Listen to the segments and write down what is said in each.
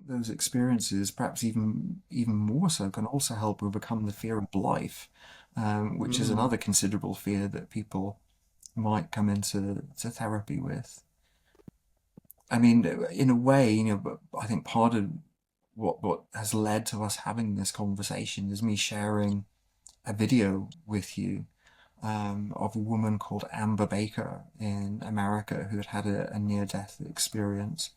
those experiences, perhaps even more so, can also help overcome the fear of life, which is Mm. another considerable fear that people might come into therapy with. I mean, in a way, but I think part of what has led to us having this conversation is me sharing a video with you of a woman called Amber Baker in America who had had a near-death experience.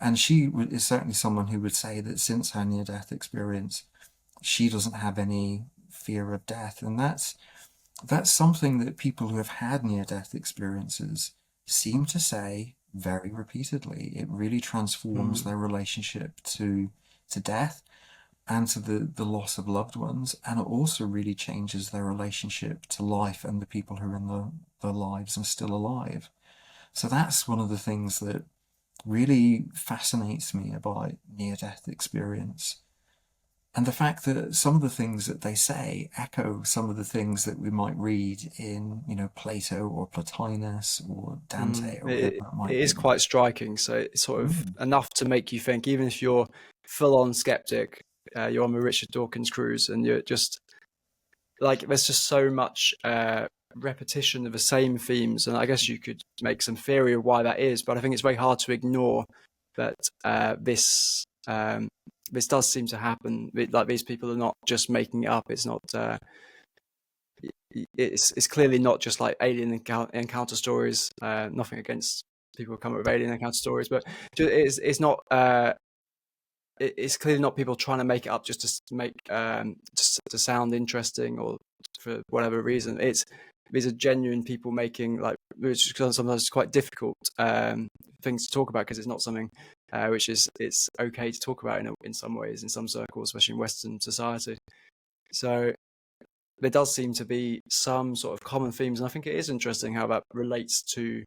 And is certainly someone who would say that since her near-death experience, she doesn't have any fear of death. And that's something that people who have had near-death experiences seem to say very repeatedly. It really transforms Mm. their relationship to death and to the loss of loved ones, and it also really changes their relationship to life and the people who are in their lives and still alive. So that's one of the things that really fascinates me about near-death experience. And the fact that some of the things that they say echo some of the things that we might read in, Plato or Plotinus or Mm. Dante or whoever It, it it might is be. quite striking. So it's sort of Mm. enough to make you think, even if you're full-on skeptic, you're on the Richard Dawkins cruise, and you're just like, there's just so much repetition of the same themes, and I guess you could make some theory of why that is, but I think it's very hard to ignore that this does seem to happen. Like, these people are not just making it up. It's not. It's clearly not just like alien encounter stories. Nothing against people who come up with alien encounter stories, but it's not. It's clearly not people trying to make it up just to make just to sound interesting or for whatever reason. These are genuine people making, like, which is sometimes quite difficult things to talk about, because it's not something which is it's okay to talk about in some ways, in some circles, especially in Western society. So there does seem to be some sort of common themes, and I think it is interesting how that relates to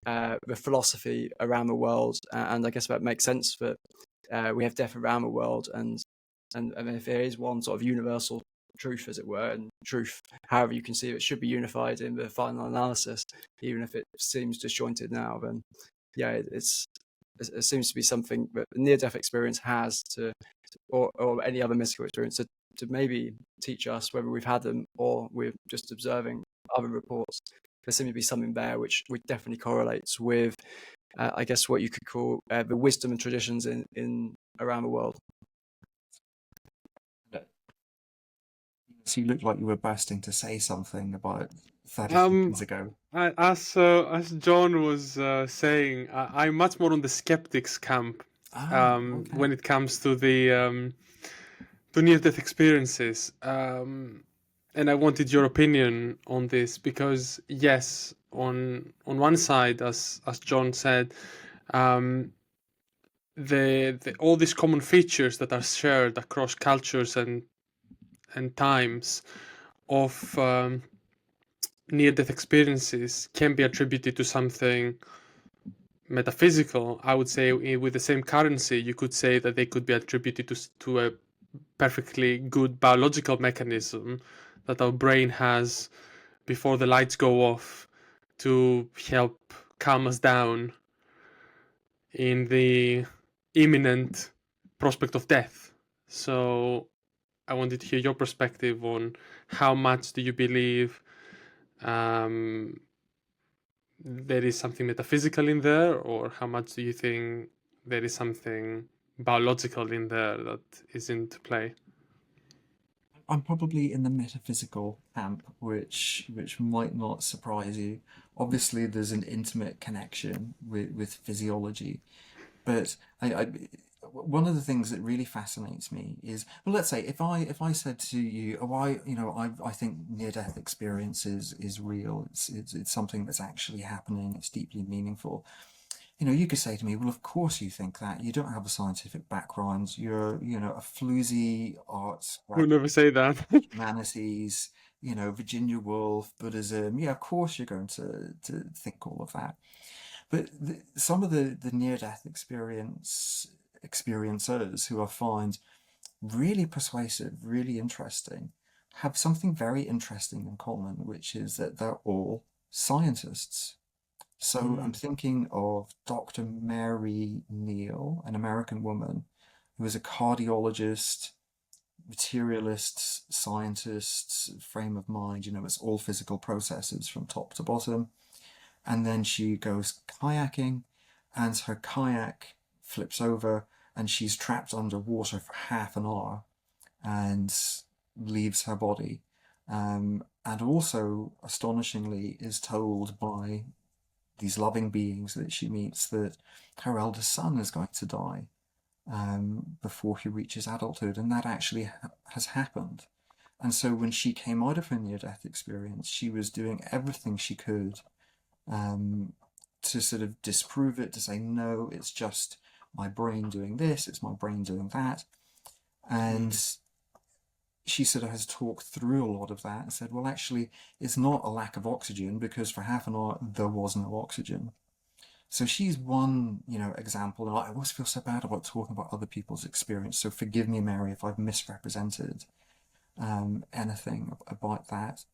the philosophy around the world, and I guess that makes sense that we have death around the world, and if there is one sort of universal truth, as it were, and truth, however you conceive it, should be unified in the final analysis, even if it seems disjointed now, then yeah, it seems to be something that the near-death experience has to, or any other mystical experience, to maybe teach us, whether we've had them or we're just observing other reports. There seems to be something there which definitely correlates with, I guess, what you could call the wisdom and traditions in around the world. So you looked like you were bursting to say something about 30 Um, seconds ago. as John was saying, I'm much more on the skeptics camp Ah, when okay. it comes to the to near-death experiences. And I wanted your opinion on this because, yes, on one side, as John said, um, the all these common features that are shared across cultures and times of near-death experiences can be attributed to something metaphysical. I would say, with the same currency, you could say that they could be attributed to a perfectly good biological mechanism that our brain has before the lights go off to help calm us down in the imminent prospect of death. So I wanted to hear your perspective on how much do you believe um, there is something metaphysical in there, or how much do you think there is something biological in there that is into play? I'm probably in the metaphysical camp, which might not surprise you. Obviously, there's an intimate connection with physiology, but one of the things that really fascinates me is, well, let's say if I said to you, oh, I think near death experience is real. It's something that's actually happening. It's deeply meaningful. You could say to me, well, of course you think that. You don't have a scientific background. You're, a floozy arts We'll graduate, never say that. humanities, Virginia Woolf, Buddhism. Yeah, of course you're going to think all of that. But some of the near-death experiencers who I find really persuasive, really interesting, have something very interesting in common, which is that they're all scientists. So I'm thinking of Dr. Mary Neal, an American woman who was a cardiologist, materialist, scientist, frame of mind. It's all physical processes from top to bottom. And then she goes kayaking, and her kayak flips over, and she's trapped underwater for half an hour and leaves her body. And also, astonishingly, is told by these loving beings that she meets that her eldest son is going to die before he reaches adulthood, and that actually has happened. And so when she came out of her near-death experience, she was doing everything she could to sort of disprove it, to say, no, it's just my brain doing this, it's my brain doing that. And she sort of has talked through a lot of that and said, well, actually, it's not a lack of oxygen because for half an hour there was no oxygen. So she's one, example, and I always feel so bad about talking about other people's experience. So forgive me, Mary, if I've misrepresented anything about that.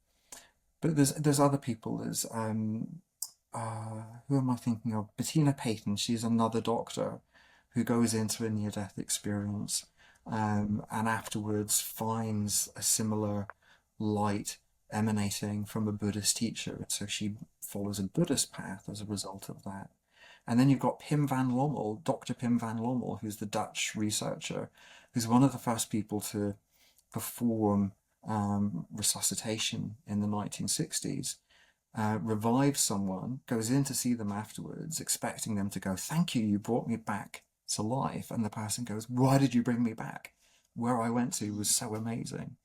But there's other people. There's who am I thinking of? Bettina Payton. She's another doctor who goes into a near-death experience and afterwards finds a similar light emanating from a Buddhist teacher. So she follows a Buddhist path as a result of that. And then you've got Pim van Lommel, Dr. Pim van Lommel, who's the Dutch researcher, who's one of the first people to perform resuscitation in the 1960s. Revives someone, goes in to see them afterwards, expecting them to go, thank you, you brought me back to life. And the person goes, why did you bring me back? Where I went to was so amazing.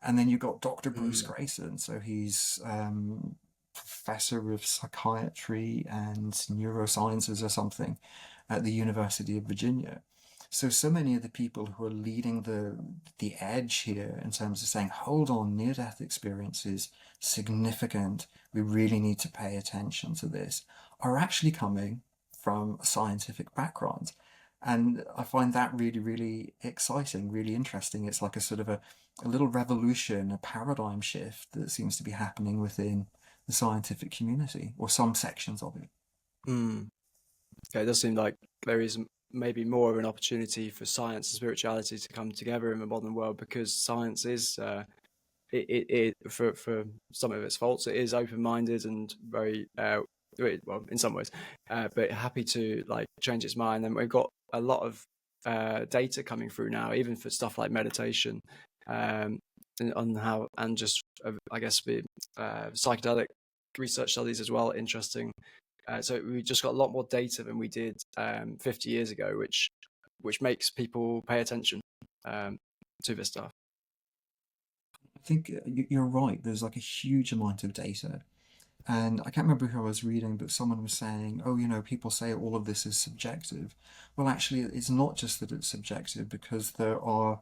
And then you've got Dr. Bruce Grayson. So he's professor of psychiatry and neurosciences or something at the University of Virginia. So many of the people who are leading the edge here in terms of saying, hold on, near-death experience is significant, we really need to pay attention to this, are actually coming from a scientific background. And I find that really, really exciting, really interesting. It's like a sort of a little revolution, a paradigm shift that seems to be happening within the scientific community, or some sections of it. Okay, it does seem like there is maybe more of an opportunity for science and spirituality to come together in the modern world, because science is, for some of its faults, it is open-minded and very, well, in some ways, but happy to change its mind. And we've got a lot of data coming through now, even for stuff like meditation, on how, and just I guess the psychedelic research studies as well, interesting. So we just got a lot more data than we did 50 years ago, which makes people pay attention to this stuff. I think you're right. There's like a huge amount of data. And I can't remember who I was reading, but someone was saying, oh, people say all of this is subjective. Well, actually, it's not just that it's subjective, because there are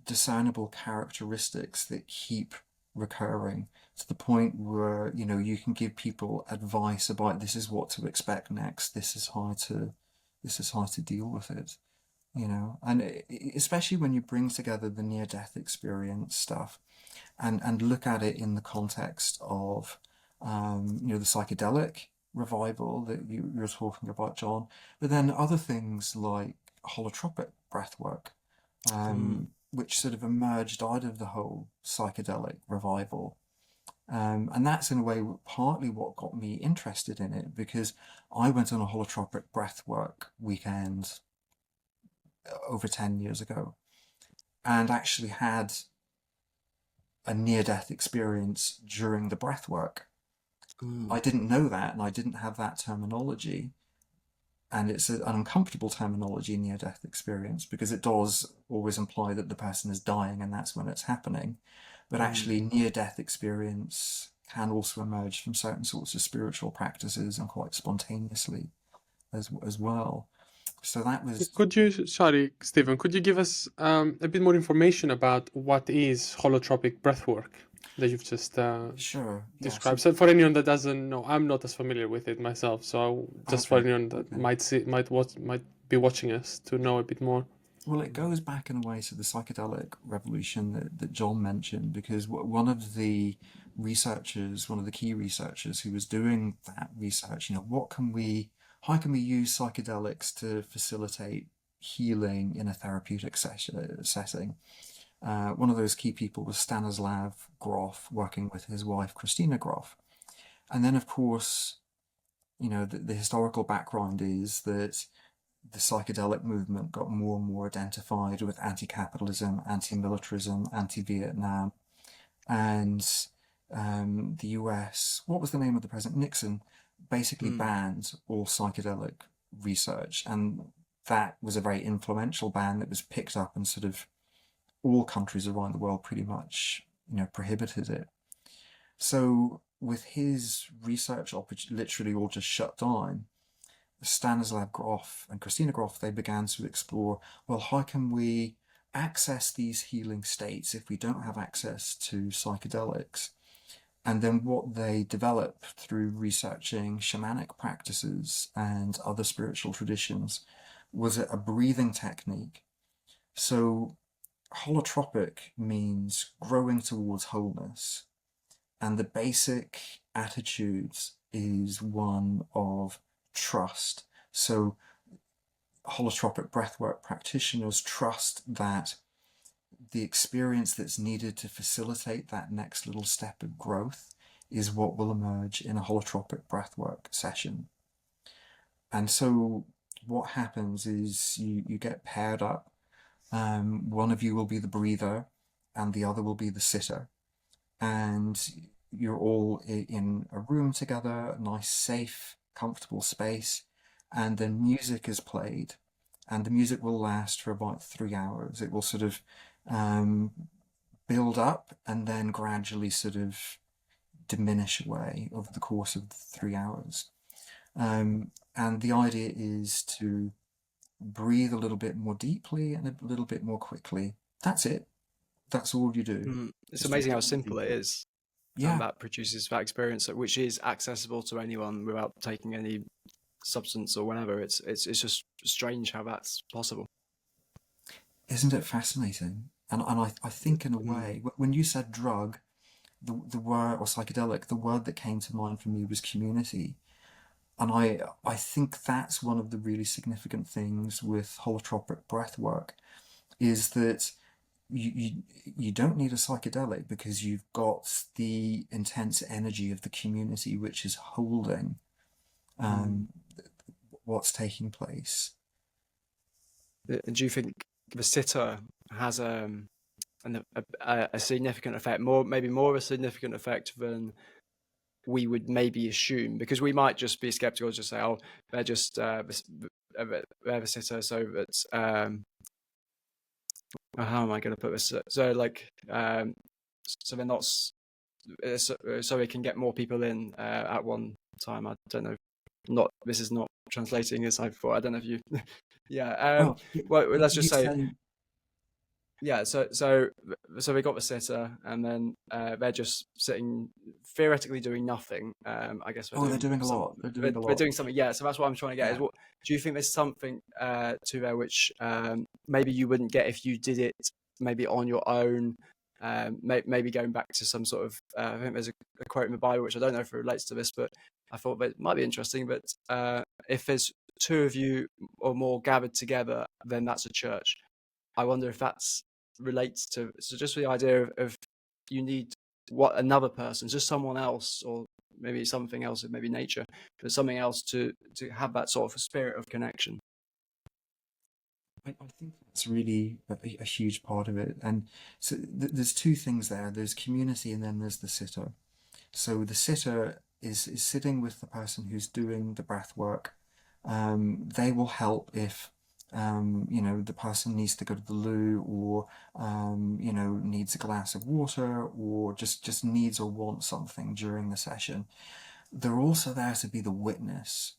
discernible characteristics that keep recurring to the point where you can give people advice about this is what to expect next, this is how to deal with it, and especially when you bring together the near-death experience stuff and look at it in the context of the psychedelic revival that you're talking about, John, but then other things like holotropic breathwork, which sort of emerged out of the whole psychedelic revival. And that's in a way partly what got me interested in it, because I went on a holotropic breathwork weekend over 10 years ago and actually had a near-death experience during the breathwork. I didn't know that, and I didn't have that terminology. And it's an uncomfortable terminology, near-death experience, because it does always imply that the person is dying and that's when it's happening. But actually, near-death experience can also emerge from certain sorts of spiritual practices and quite spontaneously as well. So that was... Sorry, Stephen, could you give us a bit more information about what is holotropic breathwork that you've just Sure, yeah, described? So for anyone that doesn't know, I'm not as familiar with it myself, so just for anyone that might be watching us to know a bit more. Well, it goes back in a way to the psychedelic revolution that John mentioned, because one of the researchers, one of the key researchers who was doing that research, how can we use psychedelics to facilitate healing in a therapeutic setting? One of those key people was Stanislav Grof, working with his wife Christina Grof. And then, of course, the historical background is that the psychedelic movement got more and more identified with anti-capitalism, anti-militarism, anti-Vietnam, and the US. What was the name of the president? Nixon basically Mm. banned all psychedelic research, and that was a very influential ban that was picked up, and sort of all countries around the world pretty much, prohibited it. So with his research literally all just shut down, Stanislav Grof and Christina Grof, they began to explore, well, how can we access these healing states if we don't have access to psychedelics? And then what they developed through researching shamanic practices and other spiritual traditions was a breathing technique. So holotropic means growing towards wholeness. And the basic attitudes is one of trust. So holotropic breathwork practitioners trust that the experience that's needed to facilitate that next little step of growth is what will emerge in a holotropic breathwork session. And so what happens is you get paired up. One of you will be the breather and the other will be the sitter. And you're all in a room together, a nice, safe, comfortable space, and then music is played, and the music will last for about 3 hours. It will sort of um, build up and then gradually sort of diminish away over the course of the 3 hours. And the idea is to breathe a little bit more deeply and a little bit more quickly. That's it. That's all you do. Mm. It's Just amazing how repeat the simple it breathing. is, and Yeah, that produces that experience, which is accessible to anyone without taking any substance or whatever. It's just strange how that's possible. isn't it fascinating? And I think in a Mm. way, when you said drug, the word, or psychedelic, the word that came to mind for me was community. And I think that's one of the really significant things with holotropic breath work, is that you, you you don't need a psychedelic because you've got the intense energy of the community which is holding Mm. um, what's taking place. Do you think the sitter has a significant effect, more maybe more of a significant effect than we would maybe assume? Because we might just be skeptical, just say, oh, they're just they're the sitter, so that how am I going to put this? So like, so they're not, so we can get more people in at one time. I don't know. Not this is not translating as I thought. I don't know if you. Yeah. Well, Well, let's just you say say, yeah. So we got the sitter, and then they're just sitting, theoretically doing nothing. I guess they're oh, they're doing doing a some. lot. They're doing a They're lot. doing something. Yeah. So that's what I'm trying to get is Yeah. what do you think there's something to there which maybe you wouldn't get if you did it maybe on your own. Maybe going back to some sort of, I think there's a quote in the Bible which I don't know if it relates to this, but I thought that it might be interesting. But if there's two of you or more gathered together, then that's a church. I wonder if that's relates to, so just the idea of you need what another person, just someone else, or maybe something else, maybe nature, but something else to have that sort of a spirit of connection. I think that's really a huge part of it. And so there's two things there. There's community and then there's the sitter. So the sitter is sitting with the person who's doing the breath work. They will help if the person needs to go to the loo, or needs a glass of water, or just needs or wants something during the session. They're also there to be the witness,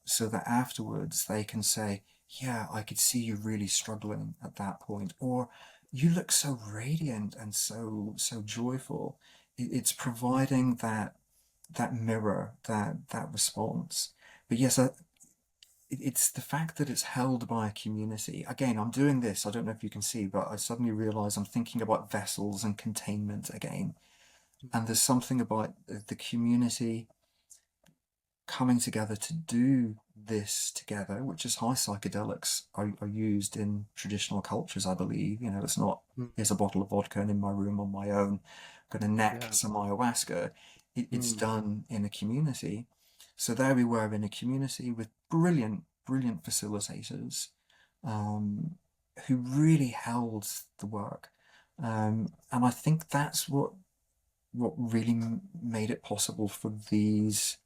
so that afterwards they can say, yeah, I could see you really struggling at that point, or you look so radiant and so joyful. It's providing that mirror, that response. But yes, it's the fact that it's held by a community. Again, I'm doing this, I don't know if you can see, but I suddenly realize I'm thinking about vessels and containment again. And there's something about the community coming together to do this together, which is how psychedelics are used in traditional cultures, I believe. You know, it's not, Mm. here's a bottle of vodka and in my room on my own, going to neck Yeah. some ayahuasca. It's Mm. done in a community. So there we were in a community with brilliant, brilliant facilitators, um, who really held the work. And I think that's what really made it possible for these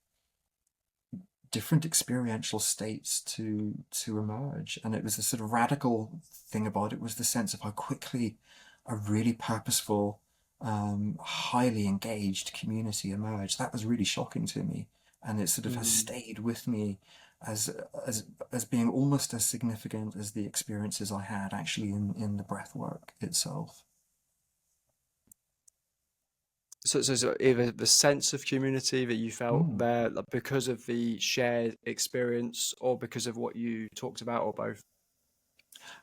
different experiential states to emerge. And it was the sort of radical thing about it was the sense of how quickly a really purposeful, highly engaged community emerged. That was really shocking to me, and it sort of has Mm. stayed with me as as being almost as significant as the experiences I had actually in the breath work itself. So either the sense of community that you felt Mm. there, like, because of the shared experience, or because of what you talked about, or both.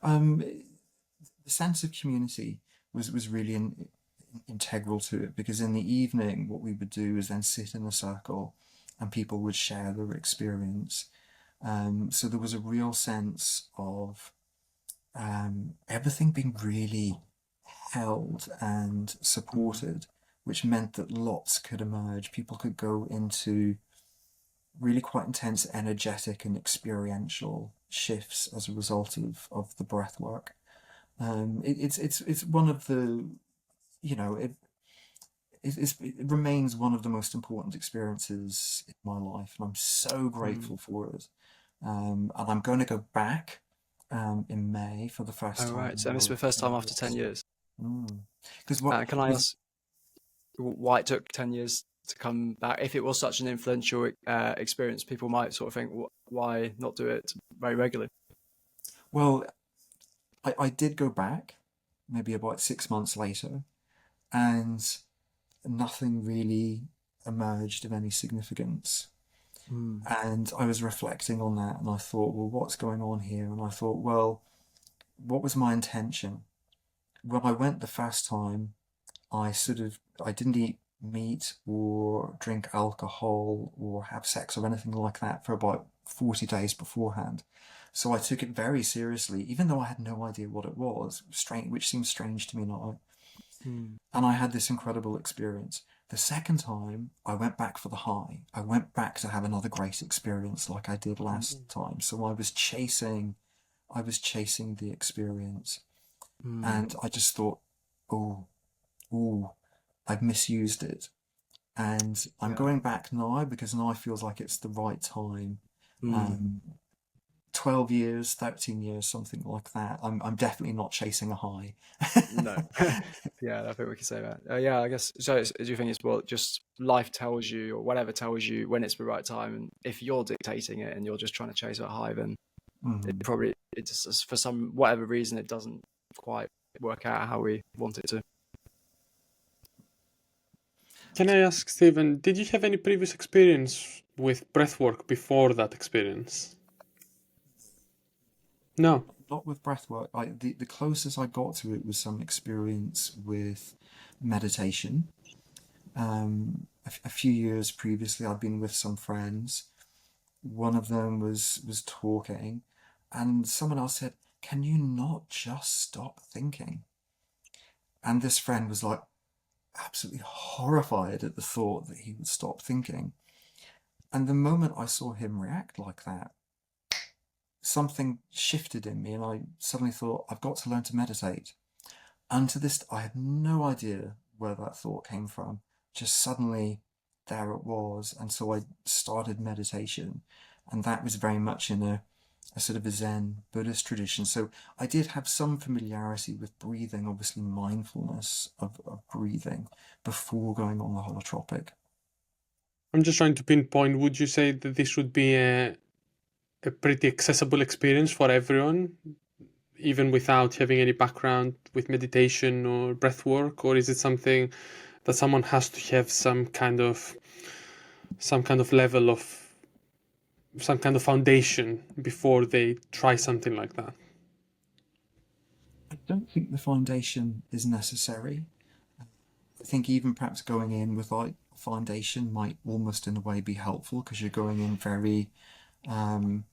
Um, the sense of community was really integral to it, because in the evening what we would do is then sit in a circle and people would share their experience. So there was a real sense of everything being really held and Mm. supported, which meant that lots could emerge. People could go into really quite intense energetic and experiential shifts as a result of the breath work. It's one of the, you know, it remains one of the most important experiences in my life, and I'm so Mm. grateful for it. And I'm going to go back in May for the first Oh, time right. in So this is over the first 10 time after 10 years. years. Because what Can I was ask why it took 10 years to come back? If it was such an influential experience, people might sort of think, why not do it very regularly? well, I did go back maybe about 6 months later, and nothing really emerged of any significance. Mm. And I was reflecting on that, and I thought, well, what's going on here? And I thought, well, what was my intention? When I went the first time, I didn't eat meat or drink alcohol or have sex or anything like that for about 40 days beforehand. So I took it very seriously, even though I had no idea what it was, strange, which seems strange to me now. Mm. And I had this incredible experience. The second time, I went back for the high. I went back to have another great experience like I did Mm. last time. So I was chasing the experience. Mm. And I just thought, oh, oh, I've misused it. And I'm Yeah. going back now because now feels like it's the right time. Mm. Um, 12 years, 13 years, something like that. I'm definitely not chasing a high. No. Yeah, I think we can say that. Yeah, I guess so. Do you think it's what just life tells you, or whatever tells you when it's the right time, and if you're dictating it and you're just trying to chase a high, then Mhm. it just, for some whatever reason, it doesn't quite work out how we want it to. Can I ask, Stephen, did you have any previous experience with breathwork before that experience? No. Not with breathwork. The closest I got to it was some experience with meditation. A few years previously, I'd been with some friends. One of them was talking, and someone else said, "Can you not just stop thinking?" And this friend was like absolutely horrified at the thought that he would stop thinking. And the moment I saw him react like that, something shifted in me, and I suddenly thought, I've got to learn to meditate. And to this, I have no idea where that thought came from. Just suddenly, there it was. And so I started meditation, and that was very much in a sort of a Zen Buddhist tradition. So I did have some familiarity with breathing, obviously mindfulness of breathing before going on the holotropic. I'm just trying to pinpoint, would you say that this would be a pretty accessible experience for everyone, even without having any background with meditation or breath work? Or is it something that someone has to have some kind of level of some kind of foundation before they try something like that? I don't think the foundation is necessary. I think even perhaps going in with like foundation might almost in a way be helpful because you're going in very, um,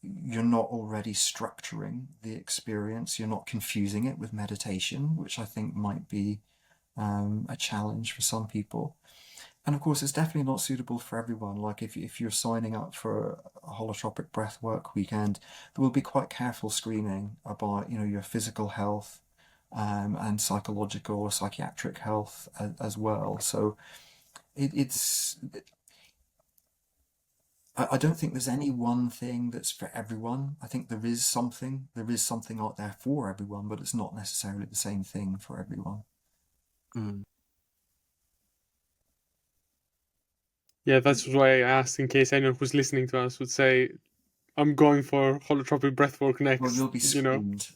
you're not already structuring the experience, you're not confusing it with meditation, which I think might be a challenge for some people. And of course, it's definitely not suitable for everyone. Like if you're signing up for a holotropic breathwork weekend, there will be quite careful screening about your physical health, and psychological or psychiatric health as well. So it's I don't think there's any one thing that's for everyone. I think there is something out there for everyone, but it's not necessarily the same thing for everyone. Mm. Yeah, that's why I asked, in case anyone who's listening to us would say, I'm going for holotropic breathwork Well, next, you'll be you know. screened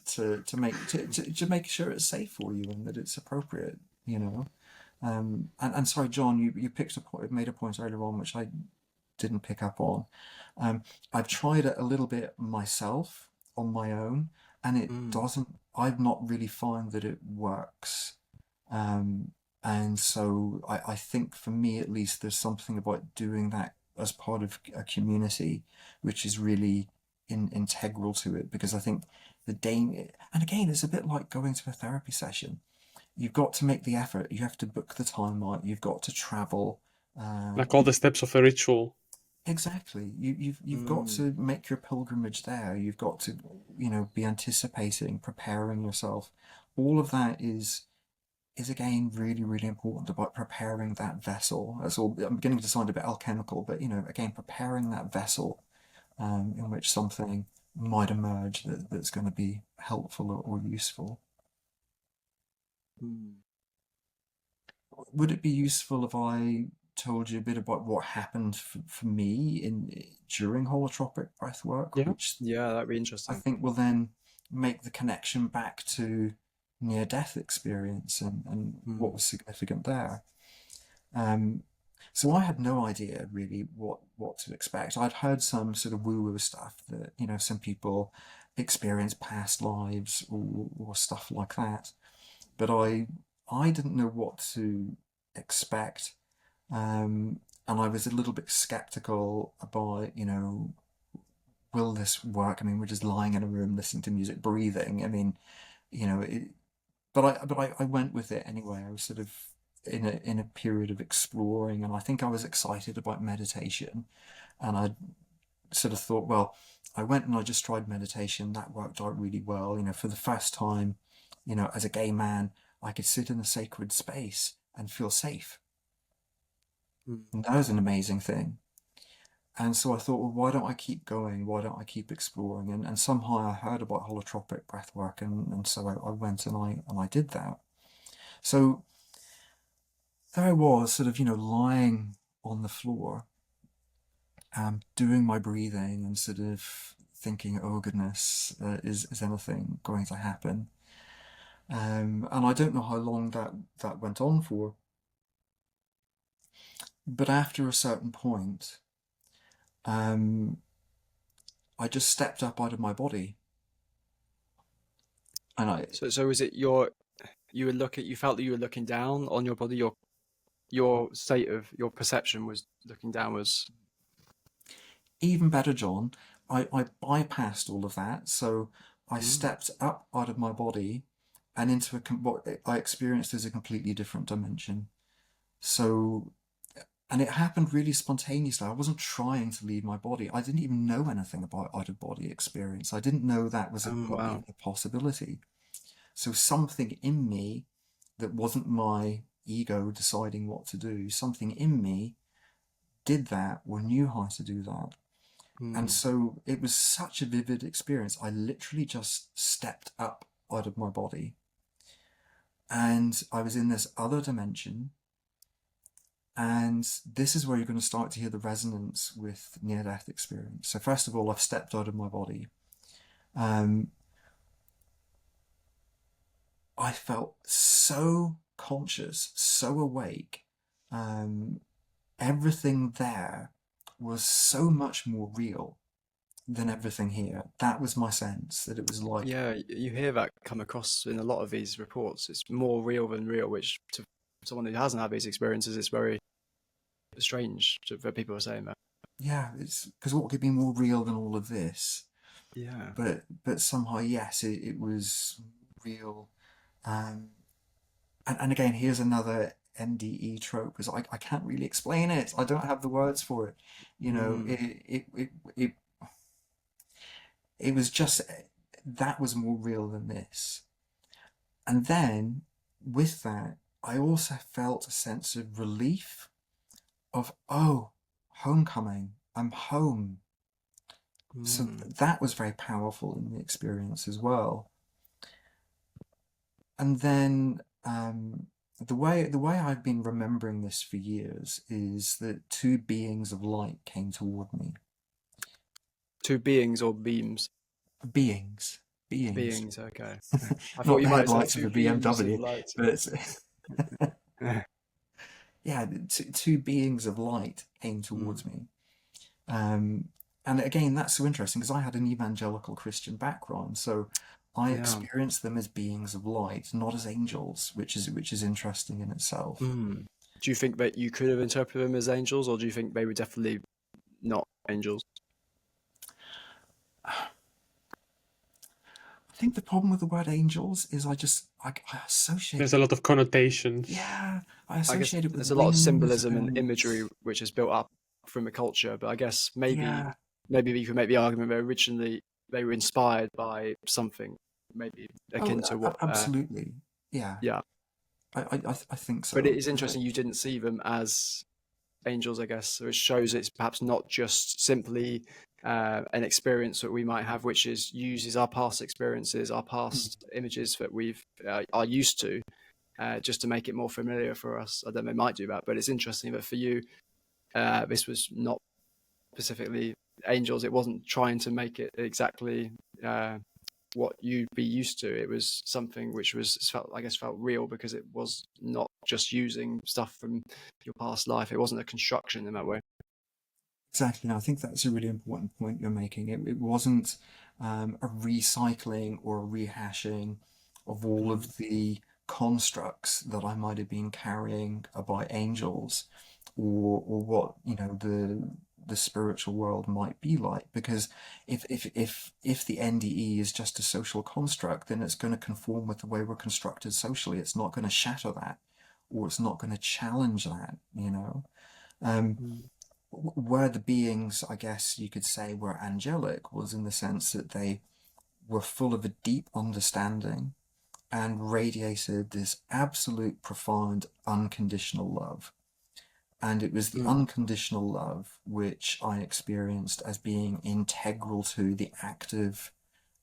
to make sure it's safe for you and that it's appropriate. You know, and sorry, John, you picked a point, made a point earlier on which I didn't pick up on. Um, I've tried it a little bit myself on my own, and it Mm. doesn't. I've not really found that it works. Um, and so I think for me at least, there's something about doing that as part of a community, which is really integral to it because I think and again, it's a bit like going to a therapy session. You've got to make the effort. You have to book the time out. You've got to travel. Like all the steps of a ritual. Exactly. You've got Mm. to make your pilgrimage there. You've got to, be anticipating, preparing yourself. All of that is again really, really important about preparing that vessel. That's all. I'm beginning to sound a bit alchemical, but again, preparing that vessel, in which something might emerge that's going to be helpful or useful. Mm. Would it be useful if I told you a bit about what happened for me in during holotropic breathwork, Yeah. which Yeah, that'd be I interesting. think will then make the connection back to near-death experience and what Mm. was significant there. Um, so I had no idea really what to expect. I'd heard some sort of woo-woo stuff that some people experience past lives or stuff like that, but I didn't know what to expect, and I was a little bit skeptical about will this work? I mean, we're just lying in a room listening to music, breathing. I mean, you know, it, but I went with it anyway. I was sort of in a period of exploring, and I think I was excited about meditation, and I sort of thought, well, I went and I just tried meditation. That worked out really well. For the first time, as a gay man, I could sit in a sacred space and feel safe. Mm. And that was an amazing thing. And so I thought, well, why don't I keep going? Why don't I keep exploring? And somehow I heard about holotropic breathwork, and so I went and I did that. So there I was, sort of, lying on the floor, doing my breathing and sort of thinking, oh goodness, is anything going to happen? And I don't know how long that went on for, but after a certain point, um, I just stepped up out of my body, and I So was it you felt that you were looking down on your body, your state of your perception was looking downwards. even better, John, I bypassed all of that. So I Mm. stepped up out of my body and into what I experienced as a completely different dimension. So, and it happened really spontaneously. I wasn't trying to leave my body. I didn't even know anything about out of body experience. I didn't know that was Wow. even a possibility. So something in me that wasn't my ego deciding what to do, something in me did that or knew how to do that. And Mm. so it was such a vivid experience. I literally just stepped up out of my body and I was in this other dimension. And this is where you're going to start to hear the resonance with near death experience. So, first of all, I've stepped out of my body. Um, I felt so conscious, so awake. Um, Everything there was so much more real than everything here. That was my sense, that it was like, Yeah, you hear that come across in a lot of these reports. It's more real than real, which to someone who hasn't had these experiences, it's very strange that people are saying that. yeah, it's because what could be more real than all of this? Yeah. But somehow, yes, it was real. Um, and again, here's another NDE trope, because I can't really explain it. I don't have the words for it. You know, Mm. it was just, that was more real than this. And then with that, I also felt a sense of relief of, oh, homecoming, I'm home. So Mm. that was very powerful in the experience as well. And then the way I've been remembering this for years is that two beings of light came toward me. Two beings or beams? Beings, beings, Beings, okay. I thought not you the might say headlights of two a beams of BMW, light. but yeah, two beings of light came Mm. towards me. Um, and again, that's so interesting because I had an evangelical Christian background, so I Yeah. experienced them as beings of light, not as angels, which is interesting in itself. Mm. Do you think that you could have interpreted them as angels, or do you think they were definitely not angels? I think the problem with the word angels is I associate There's it. a lot of connotations. Yeah, I I guess associate it with there's a lot of wings symbolism and imagery and which is built up from the culture, but I guess maybe yeah. maybe you could make the argument that originally they were inspired by something maybe Oh, akin to what absolutely. Yeah, yeah. I think But it so. is interesting you didn't see them as angels, I guess. So it shows it's perhaps not just simply an experience that we might have, which is uses our past experiences, our Mm, past images that we've are used to, just to make it more familiar for us. I don't know, it might do that, but it's interesting that for you, this was not specifically angels. It wasn't trying to make it exactly what you'd be used to. It was something which was felt real because it was not just using stuff from your past life. It wasn't a construction in that way. exactly. And I think that's a really important point you're making. It wasn't a recycling or a rehashing of all Mm. of the constructs that I might have been carrying about angels, or what the spiritual world might be like. Because if the NDE is just a social construct, then it's going to conform with the way we're constructed socially. It's not going to shatter that, or it's not going to challenge that. Um, Mm. where the beings, I guess you could say, were angelic was in the sense that they were full of a deep understanding and radiated this absolute, profound, unconditional love. And it was the Mm. unconditional love which I experienced as being integral to the active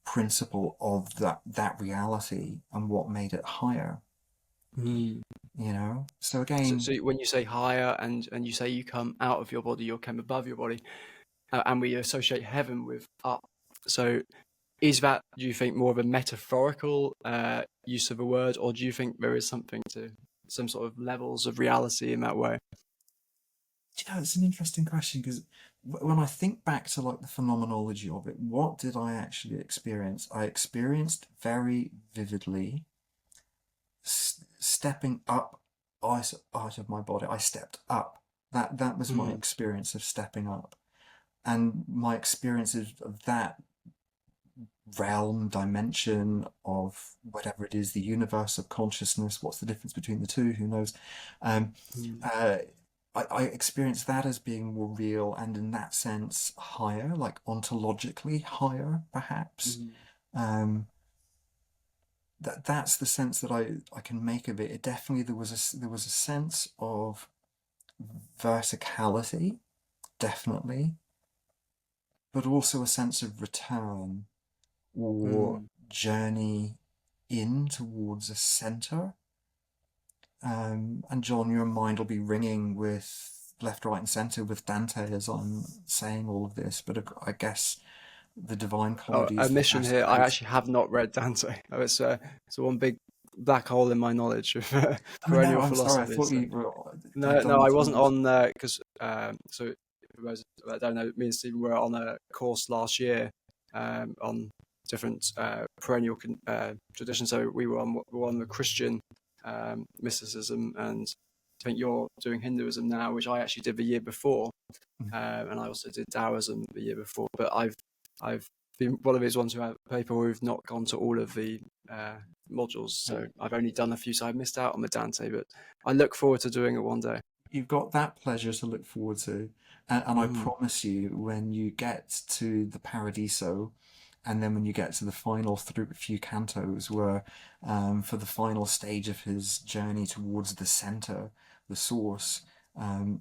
principle of that reality and what made it higher. Mm. So So, again, so when you say higher and you say you come out of your body or came above your body, and we associate heaven with up, so is that, do you think, more of a metaphorical use of a word, or do you think there is something to some sort of levels of reality in that way? it's an interesting question because when I think back to like the phenomenology of it, what did I actually experience? I experienced very vividly stepping up out of my body. I stepped up. That was my Mm. experience of stepping up, and my experience of that realm, dimension of whatever it is, the universe of consciousness. What's the difference between the two? Who knows? Um, Mm. uh, I experienced that as being more real and in that sense higher, like ontologically higher, perhaps. Mm. Um, that's the sense that I can make of it. It definitely there was a sense of verticality, definitely, but also a sense of return or Mm. journey in towards a center. And John, your mind will be ringing with left, right, and center with Dante as I'm saying all of this, but I guess the Divine Oh, Comedy is the admission first here, I great. actually have not read Dante. Oh, it's one big black hole in my knowledge of Oh perennial no, I'm sorry. I philosophy. thought So you were. I no, don't I mean to wasn't be. on there because so those that don't know, me and Stephen were on a course last year on different perennial traditions. So we were on the Christian mysticism, and I think you're doing Hinduism now, which I actually did the year before, and I also did Taoism the year before. But I've been one of these ones who have people who've not gone to all of the modules, so I've only done a few, so I missed out on the Dante. But I look forward to doing it one day. You've got that pleasure to look forward to, and I promise you, when you get to the Paradiso, and then when you get to the final few cantos, where for the final stage of his journey towards the center, the source,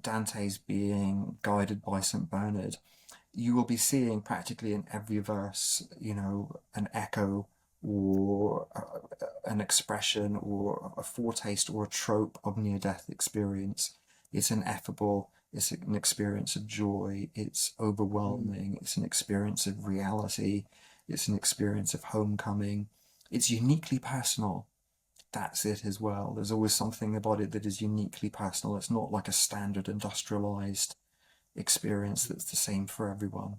Dante's being guided by St. Bernard, you will be seeing practically in every verse, an echo or an expression or a foretaste or a trope of near-death experience. It's ineffable, it's an experience of joy, it's overwhelming, it's an experience of reality, it's an experience of homecoming. It's uniquely personal. That's it as well. There's always something about it that is uniquely personal. It's not like a standard industrialized experience that's the same for everyone.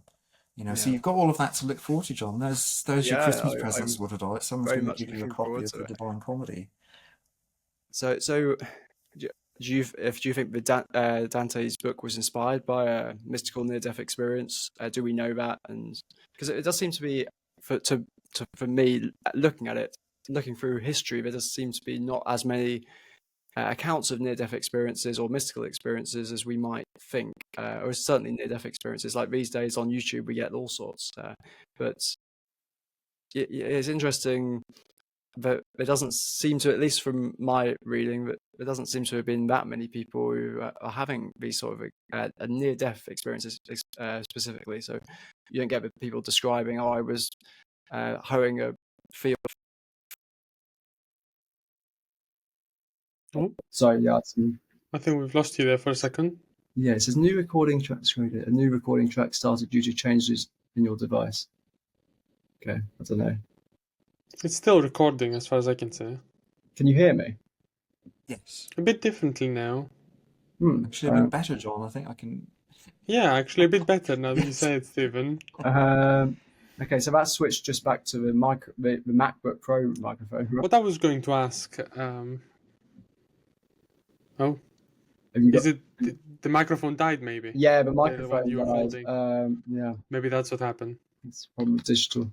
So you've got all of that to look forward to, John. There's your Christmas presents I'm sorted out. Someone's very going to much give you a looking copy forward of to the it. Divine Comedy. So do you think Dante's book was inspired by a mystical near-death experience? Do we know that? And because it does seem to be for me looking at it, looking through history, there does seem to be not as many accounts of near-death experiences or mystical experiences as we might think, or certainly near-death experiences. Like these days on YouTube, we get all sorts. But it's interesting that there doesn't seem to, at least from my reading, that there doesn't seem to have been that many people who are having these sort of a near-death experiences specifically. So you don't get the people describing, "Oh, I was hoeing a field." Oh, Sorry, yeah. I think we've lost you there for a second. Yeah, it says new recording track. A new recording track started due to changes in your device. Okay, I don't know. It's still recording as far as I can say. Can you hear me? Yes. A bit differently now. Actually, a bit better, John. I think I can. Yeah, actually a bit better now that you say it, Stephen. Okay, so that's switched just back to the MacBook Pro microphone. What I was going to ask, is it the microphone died maybe? Yeah, the The one microphone you were died. holding. Yeah, Maybe that's what happened. it's probably digital.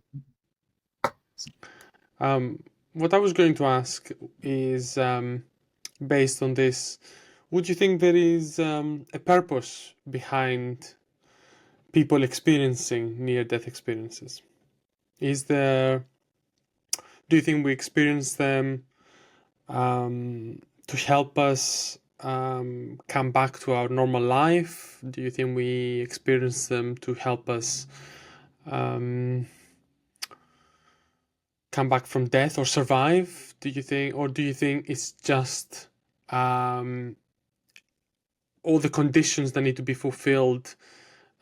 What I was going to ask is, based on this, would you think there is a purpose behind people experiencing near-death experiences? Do you think we experience them to help us come back to our normal life? Do you think we experience them to help us come back from death or survive? Do you think it's just all the conditions that need to be fulfilled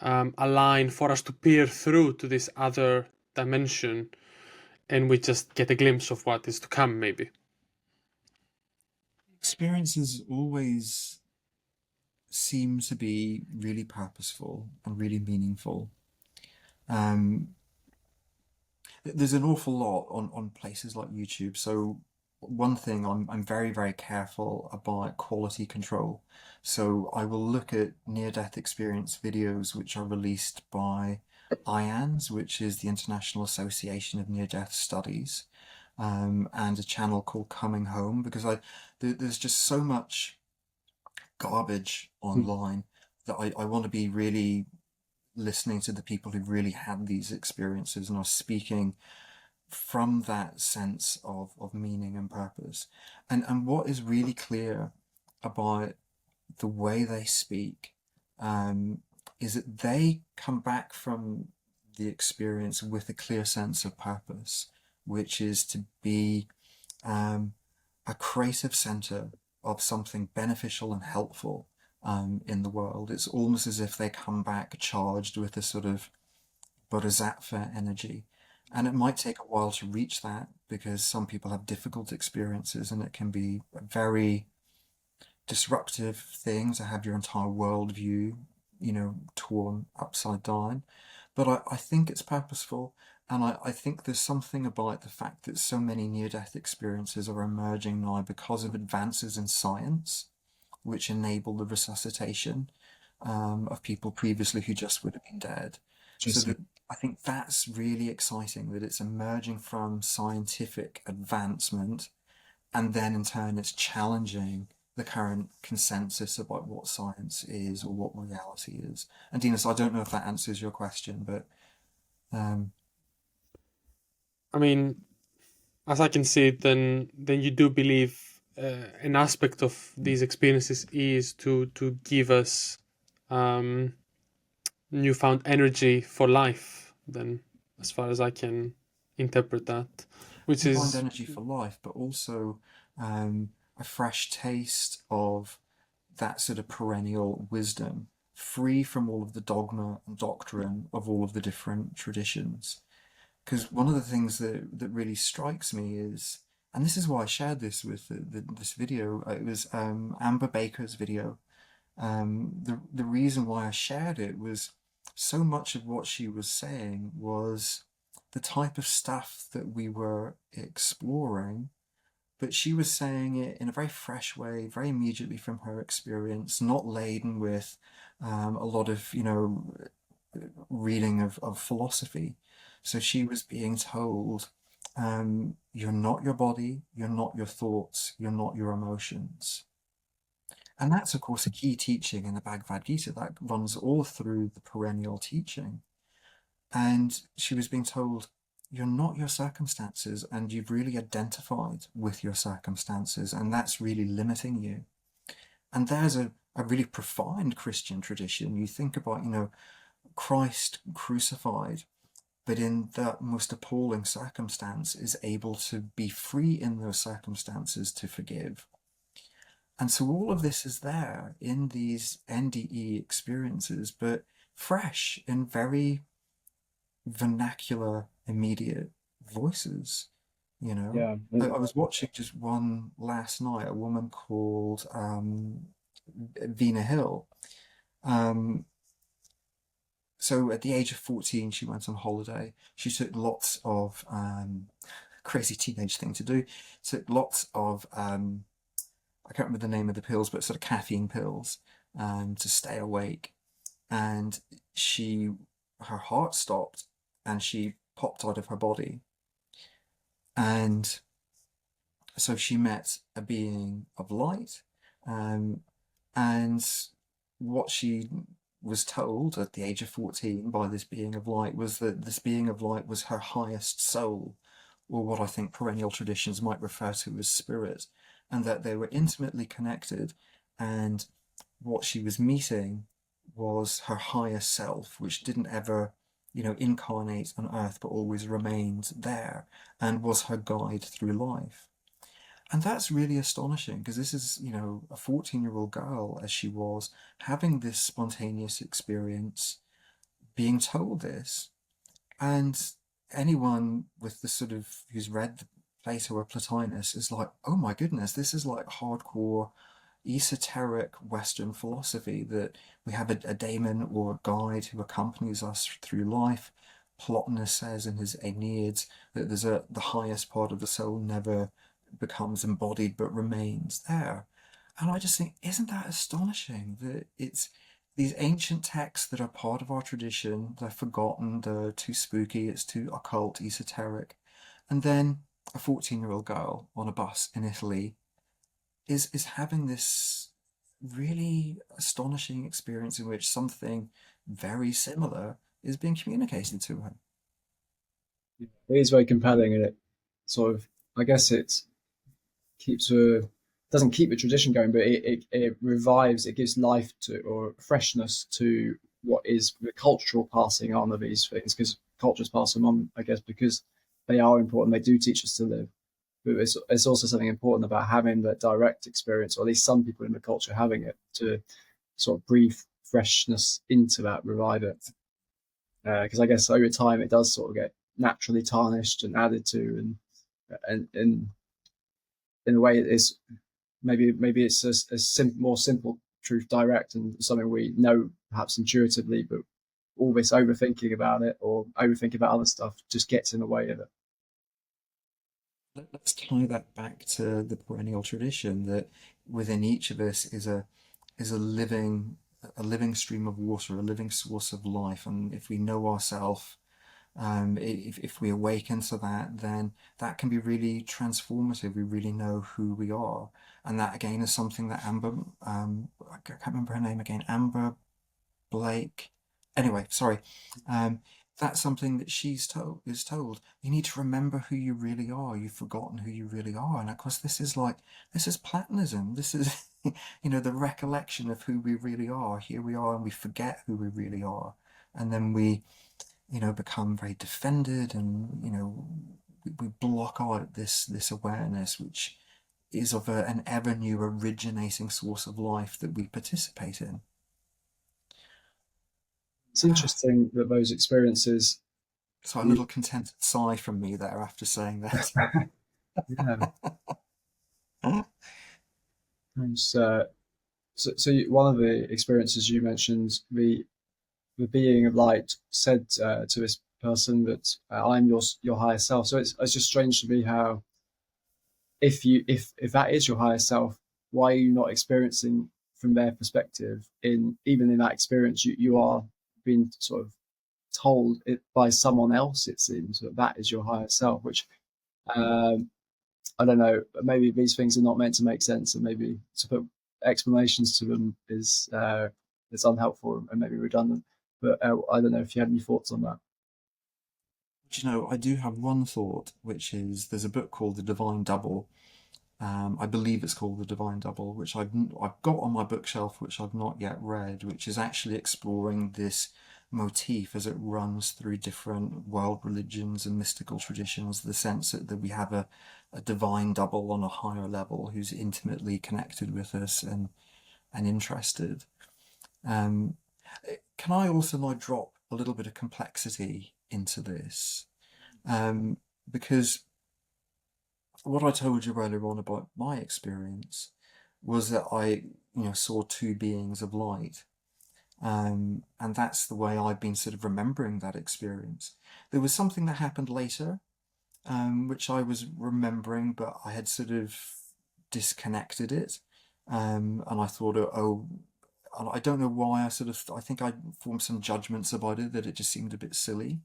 align for us to peer through to this other dimension, and we just get a glimpse of what is to come, maybe? Experiences always seem to be really purposeful and really meaningful. There's an awful lot on places like YouTube. So one thing, I'm very, very careful about quality control. So I will look at near-death experience videos which are released by IANS, which is the International Association of Near-Death Studies, and a channel called Coming Home, because there's just so much garbage online that I want to be really listening to the people who've really had these experiences and are speaking from that sense of meaning and purpose. And what is really clear about the way they speak is that they come back from the experience with a clear sense of purpose, which is to be a creative center of something beneficial and helpful in the world. It's almost as if they come back charged with a sort of bodhisattva energy. And it might take a while to reach that because some people have difficult experiences and it can be a very disruptive thing to have your entire worldview torn upside down. But I think it's purposeful, and I think there's something about the fact that so many near-death experiences are emerging now because of advances in science, which enable the resuscitation of people previously who just would have been dead. So Interesting. that I think that's really exciting that it's emerging from scientific advancement, and then in turn it's challenging the current consensus about what science is or what reality is. And Dinas, I don't know if that answers your question, but um, I mean, as I can see it, then you do believe an aspect of these experiences is to give us um, newfound energy for life. Then, as far as I can interpret that, which combined is energy for life, but also um, a fresh taste of that sort of perennial wisdom, free from all of the dogma and doctrine of all of the different traditions. Because one of the things that really strikes me is, and this is why I shared this with this video, it was Amber Baker's video. The reason why I shared it was so much of what she was saying was the type of stuff that we were exploring, but she was saying it in a very fresh way, very immediately from her experience, not laden with a lot of, reading of philosophy. So she was being told, you're not your body, you're not your thoughts, you're not your emotions. And that's, of course, a key teaching in the Bhagavad Gita that runs all through the perennial teaching. And she was being told, you're not your circumstances, and you've really identified with your circumstances, and that's really limiting you. And there's a really profound Christian tradition. You think about, Christ crucified, but in that most appalling circumstance is able to be free in those circumstances to forgive. And so all of this is there in these NDE experiences, but fresh in very vernacular, immediate voices. Yeah. I was watching just one last night, a woman called Vina Hill. So at the age of 14, she went on holiday. She took lots of crazy teenage thing to do. Took lots of I can't remember the name of the pills, but sort of caffeine pills to stay awake. And her heart stopped, and she popped out of her body. And so she met a being of light, and what she was told at the age of 14 by this being of light was that this being of light was her highest soul, or what I think perennial traditions might refer to as spirit, and that they were intimately connected, and what she was meeting was her higher self, which didn't ever, incarnate on earth, but always remained there and was her guide through life. And that's really astonishing because this is, a 14-year-old girl, as she was, having this spontaneous experience, being told this. And anyone with the sort of, who's read Plato or Plotinus is like, oh my goodness, this is like hardcore esoteric Western philosophy that we have a daemon or a guide who accompanies us through life. Plotinus says in his Aeneid that the highest part of the soul never becomes embodied but remains there. And I just think, isn't that astonishing that it's these ancient texts that are part of our tradition, they're forgotten, they're too spooky, it's too occult, esoteric. And then a 14-year-old girl on a bus in Italy is having this really astonishing experience in which something very similar is being communicated to her. It is very compelling, and it sort of, I guess, it keeps a doesn't keep the tradition going, but it revives, it gives life to or freshness to what is the cultural passing on of these things, because cultures pass them on, I guess, because they are important. They do teach us to live. But it's also something important about having that direct experience, or at least some people in the culture having it, to sort of breathe freshness into that, revive it. Because I guess over time it does sort of get naturally tarnished and added to, and in a way it's maybe it's a more simple truth direct and something we know perhaps intuitively, but all this overthinking about it or overthinking about other stuff just gets in the way of it. Let's tie that back to the perennial tradition that within each of us is a living stream of water, a living source of life, and if we know ourselves, if we awaken to that, then that can be really transformative. We really know who we are, and that again is something that Amber, I can't remember her name again, Amber Blake. Anyway, sorry. Um, that's something that is told. You need to remember who you really are. You've forgotten who you really are, and of course, this is Platonism. This is the recollection of who we really are. Here we are, and we forget who we really are, and then we become very defended, and we block out this awareness, which is of an ever new originating source of life that we participate in. It's interesting that those experiences. So a little contented sigh from me there after saying that. Yeah. So, one of the experiences you mentioned, the being of light said to this person that I'm your higher self. So it's just strange to me how if that is your higher self, why are you not experiencing from their perspective? Even in that experience, you are being sort of told it by someone else. It seems that is your higher self, which um, I don't know. Maybe these things are not meant to make sense, and maybe to put explanations to them is unhelpful and maybe redundant. But I don't know if you had any thoughts on that. I do have one thought, which is there's a book called The Divine Double. I believe it's called The Divine Double, which I've got on my bookshelf, which I've not yet read, which is actually exploring this motif as it runs through different world religions and mystical traditions, the sense that we have a divine double on a higher level who's intimately connected with us and interested. Um, can I also now drop a little bit of complexity into this? Because what I told you earlier on about my experience was that I saw two beings of light. And that's the way I've been sort of remembering that experience. There was something that happened later, which I was remembering, but I had sort of disconnected it. And I thought, oh, I don't know why I think I formed some judgments about it, that it just seemed a bit silly.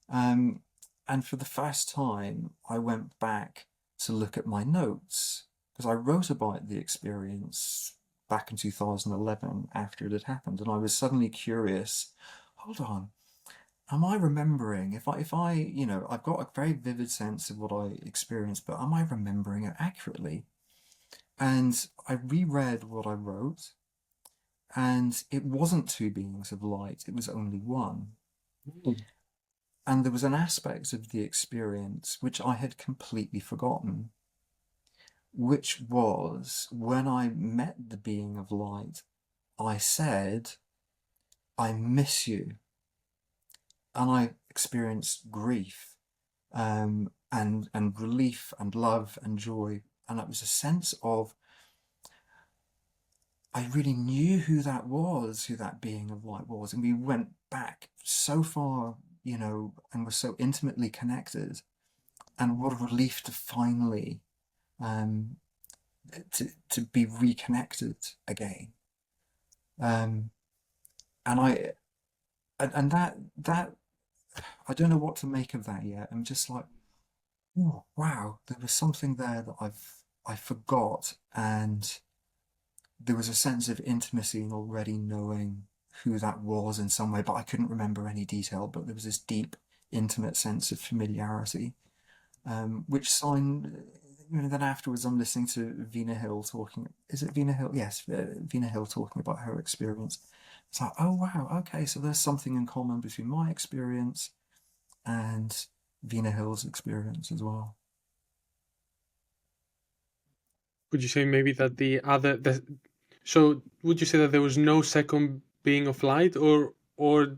Um, and for the first time, I went back to look at my notes because I wrote about the experience back in 2011 after it had happened, and I was suddenly curious. Hold on, am I remembering? If I've got a very vivid sense of what I experienced, but am I remembering it accurately? And I reread what I wrote, and it wasn't two beings of light; it was only one. And there was an aspect of the experience which I had completely forgotten, which was when I met the being of light, I said, I miss you. And I experienced grief, and relief and love and joy. And it was a sense of, I really knew who that being of light was. And we went back so far, and were so intimately connected. And what a relief to finally um, to be reconnected again. Um, and I and that I don't know what to make of that yet. I'm just like, oh wow, there was something there that I forgot, and there was a sense of intimacy in already knowing who that was in some way, but I couldn't remember any detail. But there was this deep, intimate sense of familiarity, which sign. Then afterwards, I'm listening to Vina Hill talking. Is it Vina Hill? Yes, Vina Hill talking about her experience. It's like, oh wow, okay, so there's something in common between my experience and Vina Hill's experience as well. Would you say maybe that so would you say that there was no second being of light, or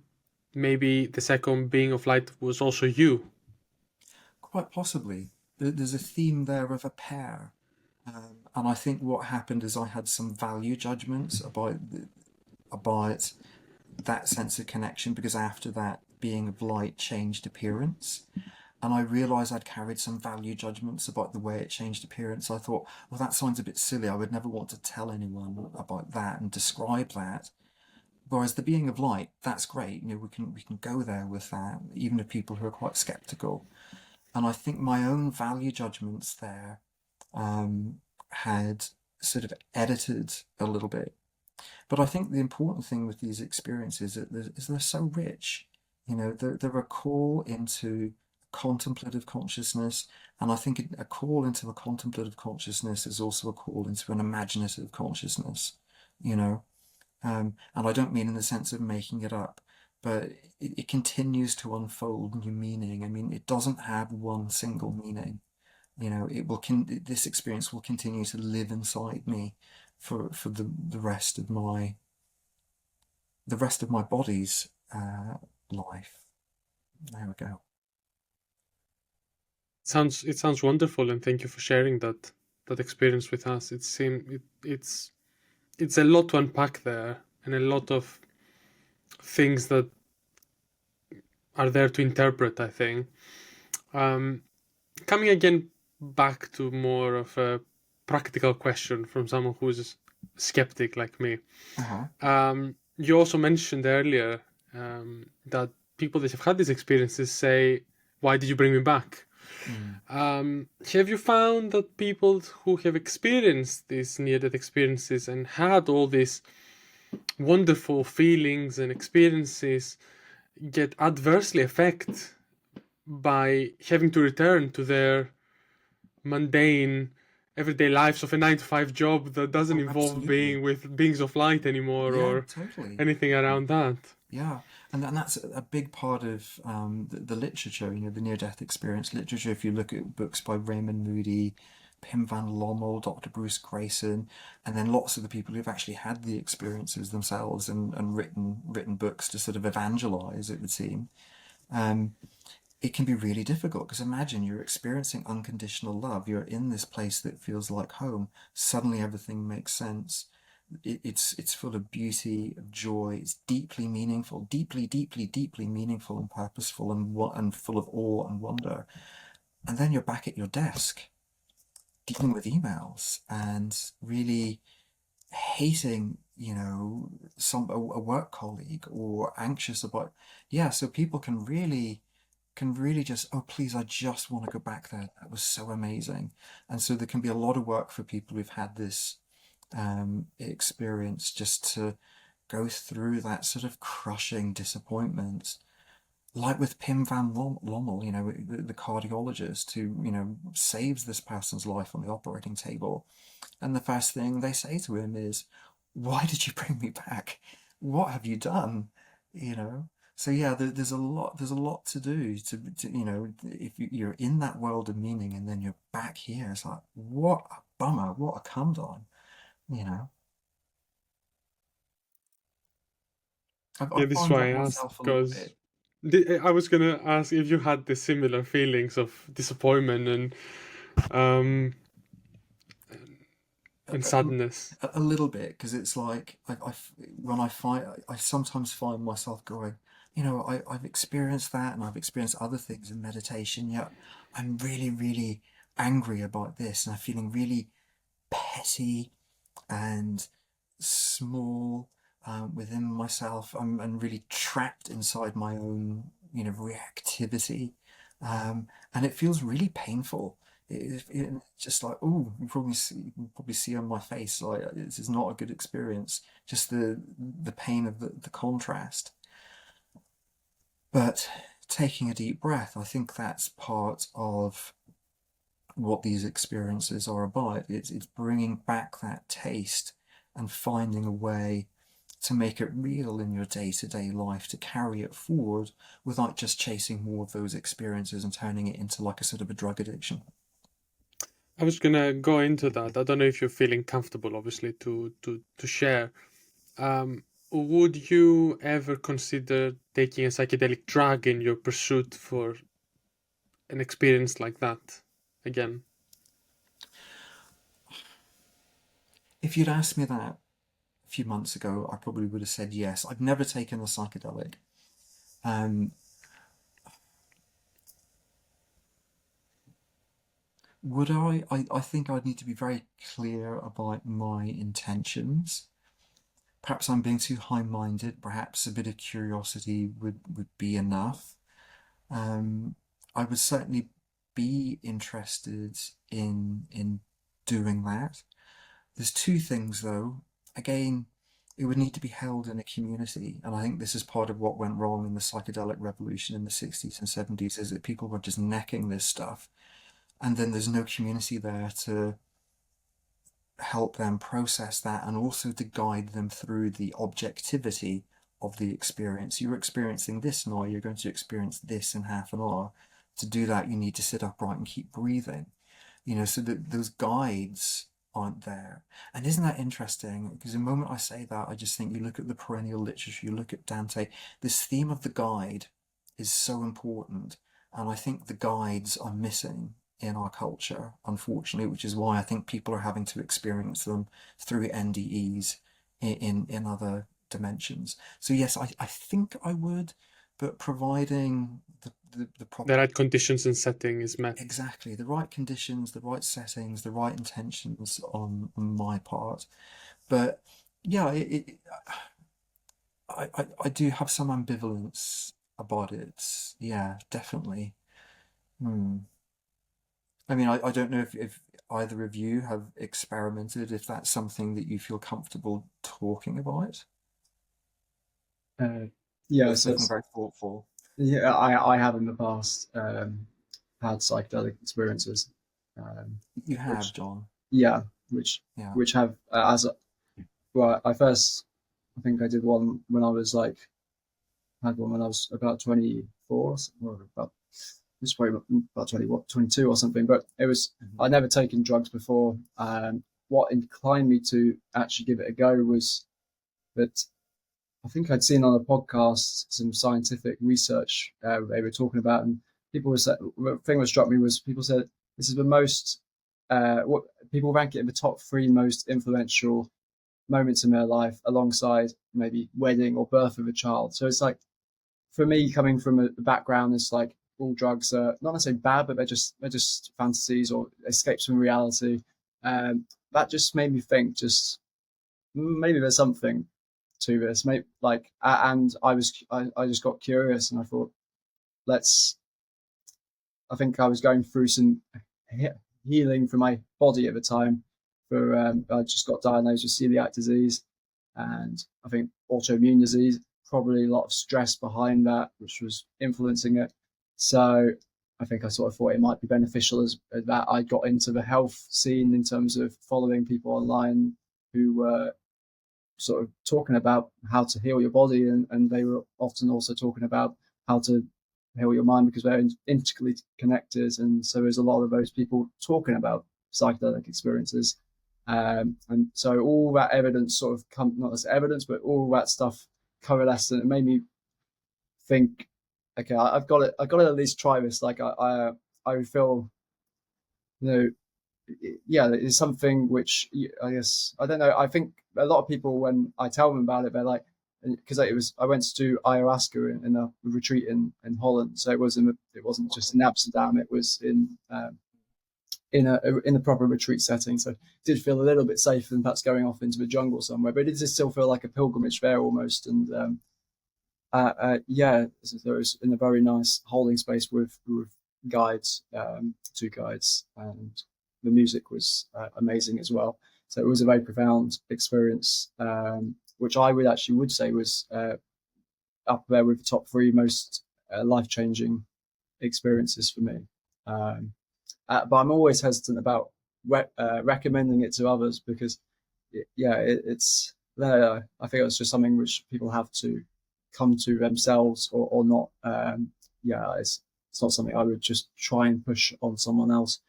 maybe the second being of light was also you? Quite possibly. There's a theme there of a pair. And I think what happened is I had some value judgments about that sense of connection, because after that, being of light changed appearance. And I realised I'd carried some value judgments about the way it changed appearance. I thought, well, that sounds a bit silly. I would never want to tell anyone about that and describe that. Whereas the being of light, that's great. We can go there with that, even if people who are quite skeptical. And I think my own value judgments there had sort of edited a little bit. But I think the important thing with these experiences is they're so rich. They're a call into contemplative consciousness, and I think a call into a contemplative consciousness is also a call into an imaginative consciousness. You know, and I don't mean in the sense of making it up, but it continues to unfold new meaning. I mean, it doesn't have one single meaning. This experience will continue to live inside me for the rest of my body's life. There we go. It sounds wonderful, and thank you for sharing that experience with us. It's a lot to unpack there, and a lot of things that are there to interpret, I think. Coming again back to more of a practical question from someone who's a skeptic like me. You also mentioned earlier that people that have had these experiences say, "Why did you bring me back?" Have you found that people who have experienced these near-death experiences and had all these wonderful feelings and experiences get adversely affected by having to return to their mundane everyday lives of a 9-to-5 job that doesn't involve Absolutely. being with beings of light anymore, Yeah, or totally. anything around that? Yeah, and that's a big part of the literature, the near-death experience literature. If you look at books by Raymond Moody, Pim Van Lommel, Dr. Bruce Grayson, and then lots of the people who've actually had the experiences themselves and written books to sort of evangelize, it would seem. It can be really difficult, because imagine you're experiencing unconditional love. You're in this place that feels like home. Suddenly everything makes sense. It's full of beauty, of joy. It's deeply meaningful, deeply, deeply, deeply meaningful and purposeful, and full of awe and wonder. And then you're back at your desk dealing with emails and really hating, a work colleague, or anxious about. Yeah, so people can really just, oh, please, I just want to go back there. That was so amazing. And so there can be a lot of work for people who've had this experience, just to go through that sort of crushing disappointment. Like with Pim Van Lommel, the cardiologist who, saves this person's life on the operating table. And the first thing they say to him is, "Why did you bring me back? What have you done?" You know. So yeah, there's a lot. There's a lot to do if you're in that world of meaning and then you're back here. It's like, what a bummer! What a come down. You know. I Yeah, this is found why I that asked, myself a little because bit. I was gonna ask if you had the similar feelings of disappointment um, and A, sadness. a little bit, because it's like when I sometimes find myself going, I've experienced that, and I've experienced other things in meditation, yet I'm really, really angry about this, and I'm feeling really petty and small within myself. I'm really trapped inside my own, reactivity, and it feels really painful. It's just like, oh, you probably see on my face, like, this is not a good experience. Just the pain of the contrast. But taking a deep breath, I think that's part of what these experiences are about. It's bringing back that taste and finding a way to make it real in your day-to-day life, to carry it forward without just chasing more of those experiences and turning it into like a sort of a drug addiction. I was gonna go into that. I don't know if you're feeling comfortable, obviously, to share. Would you ever consider taking a psychedelic drug in your pursuit for an experience like that again? if you'd asked me that a few months ago, I probably would have said yes. I've never taken a psychedelic. Um, would I? I think I'd need to be very clear about my intentions. Perhaps I'm being too high-minded. Perhaps a bit of curiosity would be enough. Um, I would certainly be interested in doing that. There's two things though. Again, it would need to be held in a community, and I think this is part of what went wrong in the psychedelic revolution in the 60s and 70s, is that people were just necking this stuff, and then there's no community there to help them process that and also to guide them through the objectivity of the experience. You're experiencing this now, you're going to experience this in half an hour. To do that, you need to sit upright and keep breathing. So that those guides aren't there. And isn't that interesting? Because the moment I say that, I just think you look at the perennial literature, you look at Dante, this theme of the guide is so important. And I think the guides are missing in our culture, unfortunately, which is why I think people are having to experience them through NDEs in other dimensions. So yes, I think I would, but providing the proper, The right conditions and setting is met. exactly, the right conditions, the right settings, the right intentions on my part. But yeah, I do have some ambivalence about it. Yeah, definitely. Hmm. I mean, I don't know if either of you have experimented, if that's something that you feel comfortable talking about. Yeah, Both so looking very thoughtful. yeah, I have in the past had psychedelic experiences, You have, which John. yeah, which Yeah. which have well, I think I did one when I was like had one when I was about 24, or about it's probably about 20, what, 22 or something. But it was I'd never taken drugs before. What inclined me to actually give it a go was that I think I'd seen on a podcast some scientific research they were talking about, and people were saying, the thing that struck me was people said this is the most what people rank it in the top three most influential moments in their life, alongside maybe wedding or birth of a child. So it's like, for me, coming from a background, it's like all drugs are not necessarily bad, but they're just fantasies or escapes from reality. That just made me think, just maybe there's something to this. Maybe like, and I just got curious, and I thought, let's. I think I was going through some healing for my body at the time. I just got diagnosed with celiac disease, and I think autoimmune disease. Probably a lot of stress behind that, which was influencing it. So I think I sort of thought it might be beneficial as that I got into the health scene in terms of following people online who were sort of talking about how to heal your body, and they were often also talking about how to heal your mind, because they're intricately connected. And so there's a lot of those people talking about psychedelic experiences. And so all that evidence sort of not as evidence, but all that stuff coalesced, and it made me think, okay, I've got to at least try this. Like I feel, you know, yeah, it's something which I guess, I don't know. I think a lot of people, when I tell them about it, they're like, because I went to do ayahuasca in a retreat in Holland, so it wasn't just in Amsterdam, it was in a proper retreat setting. So it did feel a little bit safer than perhaps going off into the jungle somewhere, but it did still feel like a pilgrimage there almost. And yeah, so there was in a very nice holding space with guides, two guides, and the music was amazing as well. So it was a very profound experience, which I would say was up there with the top three most life-changing experiences for me. But I'm always hesitant about recommending it to others, because it's I think it's just something which people have to come to themselves, or not. It's not something I would just try and push on someone else,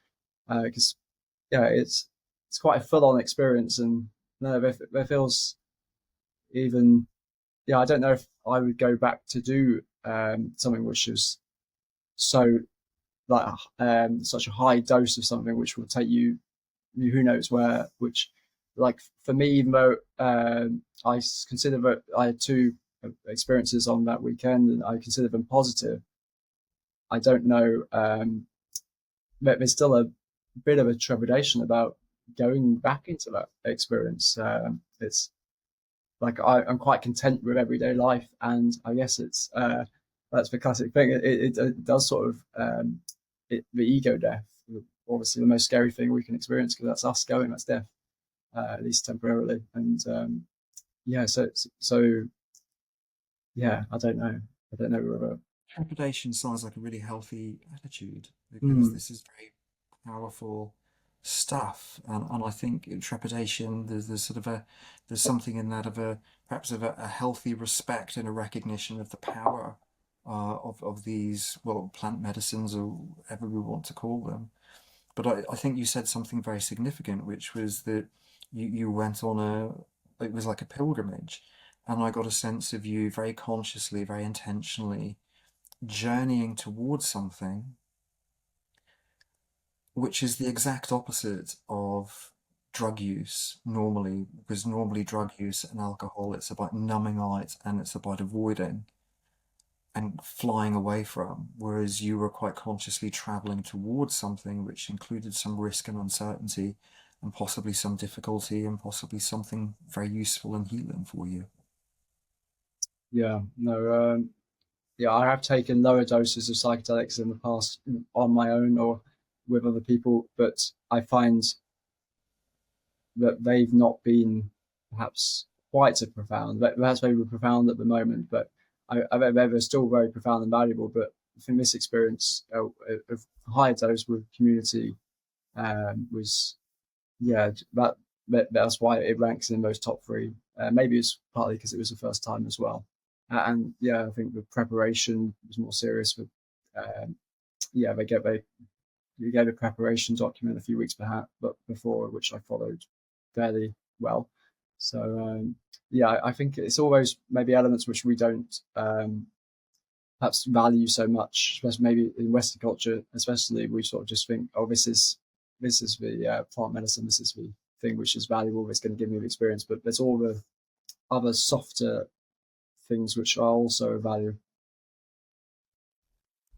because it's quite a full-on experience. And no, there feels even, I don't know if I would go back to do something which is so like such a high dose of something which will take you who knows where, which like for me, even though consider that I had two experiences on that weekend and I consider them positive, I don't know. There's still a bit of a trepidation about going back into that experience. It's like I'm quite content with everyday life, and I guess it's that's the classic thing. It does sort of the ego death. Obviously, the most scary thing we can experience because that's us going. That's death, at least temporarily. And yeah, so yeah, I don't know. I don't know whether. Trepidation sounds like a really healthy attitude because Mm, this is very powerful stuff, and I think in trepidation there's sort of there's something in that of perhaps a healthy respect and a recognition of the power of these, well, plant medicines or whatever we want to call them. But I think you said something very significant, which was that you went on it was like a pilgrimage, and I got a sense of you very consciously, very intentionally journeying towards something which is the exact opposite of drug use normally, because normally drug use and alcohol, it's about numbing out and it's about avoiding and flying away from, whereas you were quite consciously traveling towards something which included some risk and uncertainty and possibly some difficulty and possibly something very useful and healing for you. yeah, no. Yeah, I have taken lower doses of psychedelics in the past on my own or with other people, but I find that they've not been perhaps quite so profound. But perhaps maybe profound at the moment, but they're still very profound and valuable. But from this experience of higher dose with community was, yeah, that's why it ranks in those top three. Maybe it's partly because it was the first time as well. And yeah, I think the preparation was more serious. With yeah, they gave a preparation document a few weeks but before, which I followed fairly well. So yeah, I think it's all those maybe elements which we don't perhaps value so much, especially maybe in Western culture, especially we sort of just think, oh, this is the plant medicine, this is the thing which is valuable, it's going to give me the experience. But there's all the other softer things which are also of value.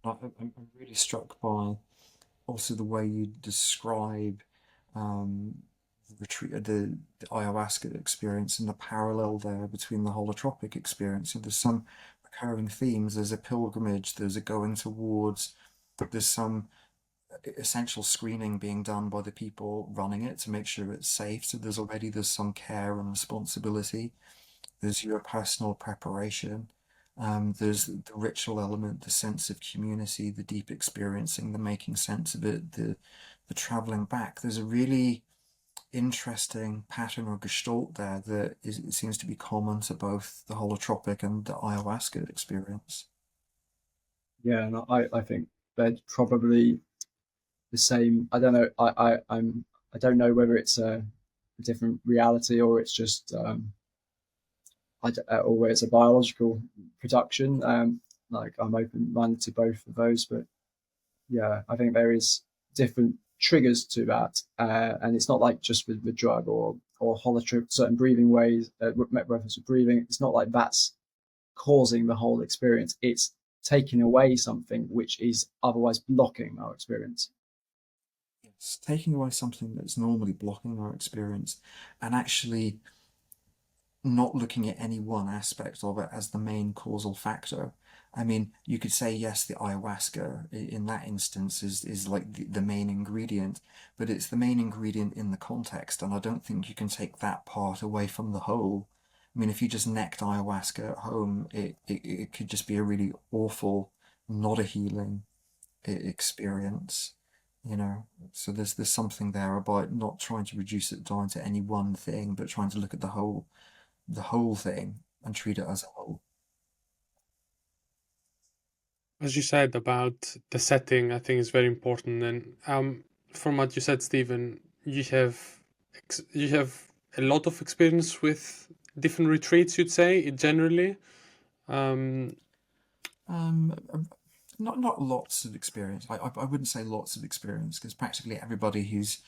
I'm really struck by also the way you describe um, the retreat, the ayahuasca experience, and the parallel there between the holotropic experience. And there's some recurring themes. There's a pilgrimage. There's a going towards. There's some essential screening being done by the people running it to make sure it's safe. So there's some care and responsibility. There's your personal preparation. There's the ritual element, the sense of community, the deep experiencing, the making sense of it, the traveling back. There's a really interesting pattern or gestalt there that it seems to be common to both the holotropic and the ayahuasca experience. Yeah, and I think they're probably the same. I don't know. I don't know whether it's a different reality or it's just or whether it's a biological production. Like I'm open minded to both of those, but yeah, I think there is different triggers to that, and it's not like just with the drug or holotrip, certain breathing ways, reference to breathing. It's not like that's causing the whole experience. It's taking away something which is otherwise blocking our experience. It's taking away something that's normally blocking our experience and actually not looking at any one aspect of it as the main causal factor. I mean, you could say, yes, the ayahuasca in that instance is like the main ingredient, but it's the main ingredient in the context, and I don't think you can take that part away from the whole. I mean, if you just necked ayahuasca at home, it could just be a really awful, not a healing experience, you know. So there's something there about not trying to reduce it down to any one thing, but trying to look at the whole thing and treat it as a whole. As you said about the setting, I think is very important. And from what you said, Stephen, you have a lot of experience with different retreats. You'd say generally. Um, Um, not lots of experience. I wouldn't say lots of experience because practically everybody who's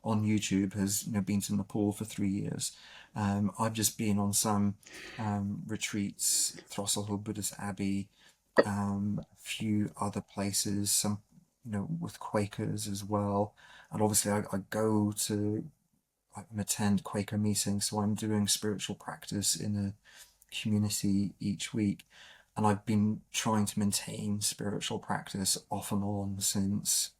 on YouTube has been to Nepal for 3 years. I've just been on some retreats, Throstle Hill Buddhist Abbey, a few other places, some with Quakers as well, and obviously I go to attend Quaker meetings, so I'm doing spiritual practice in a community each week, and I've been trying to maintain spiritual practice off and on since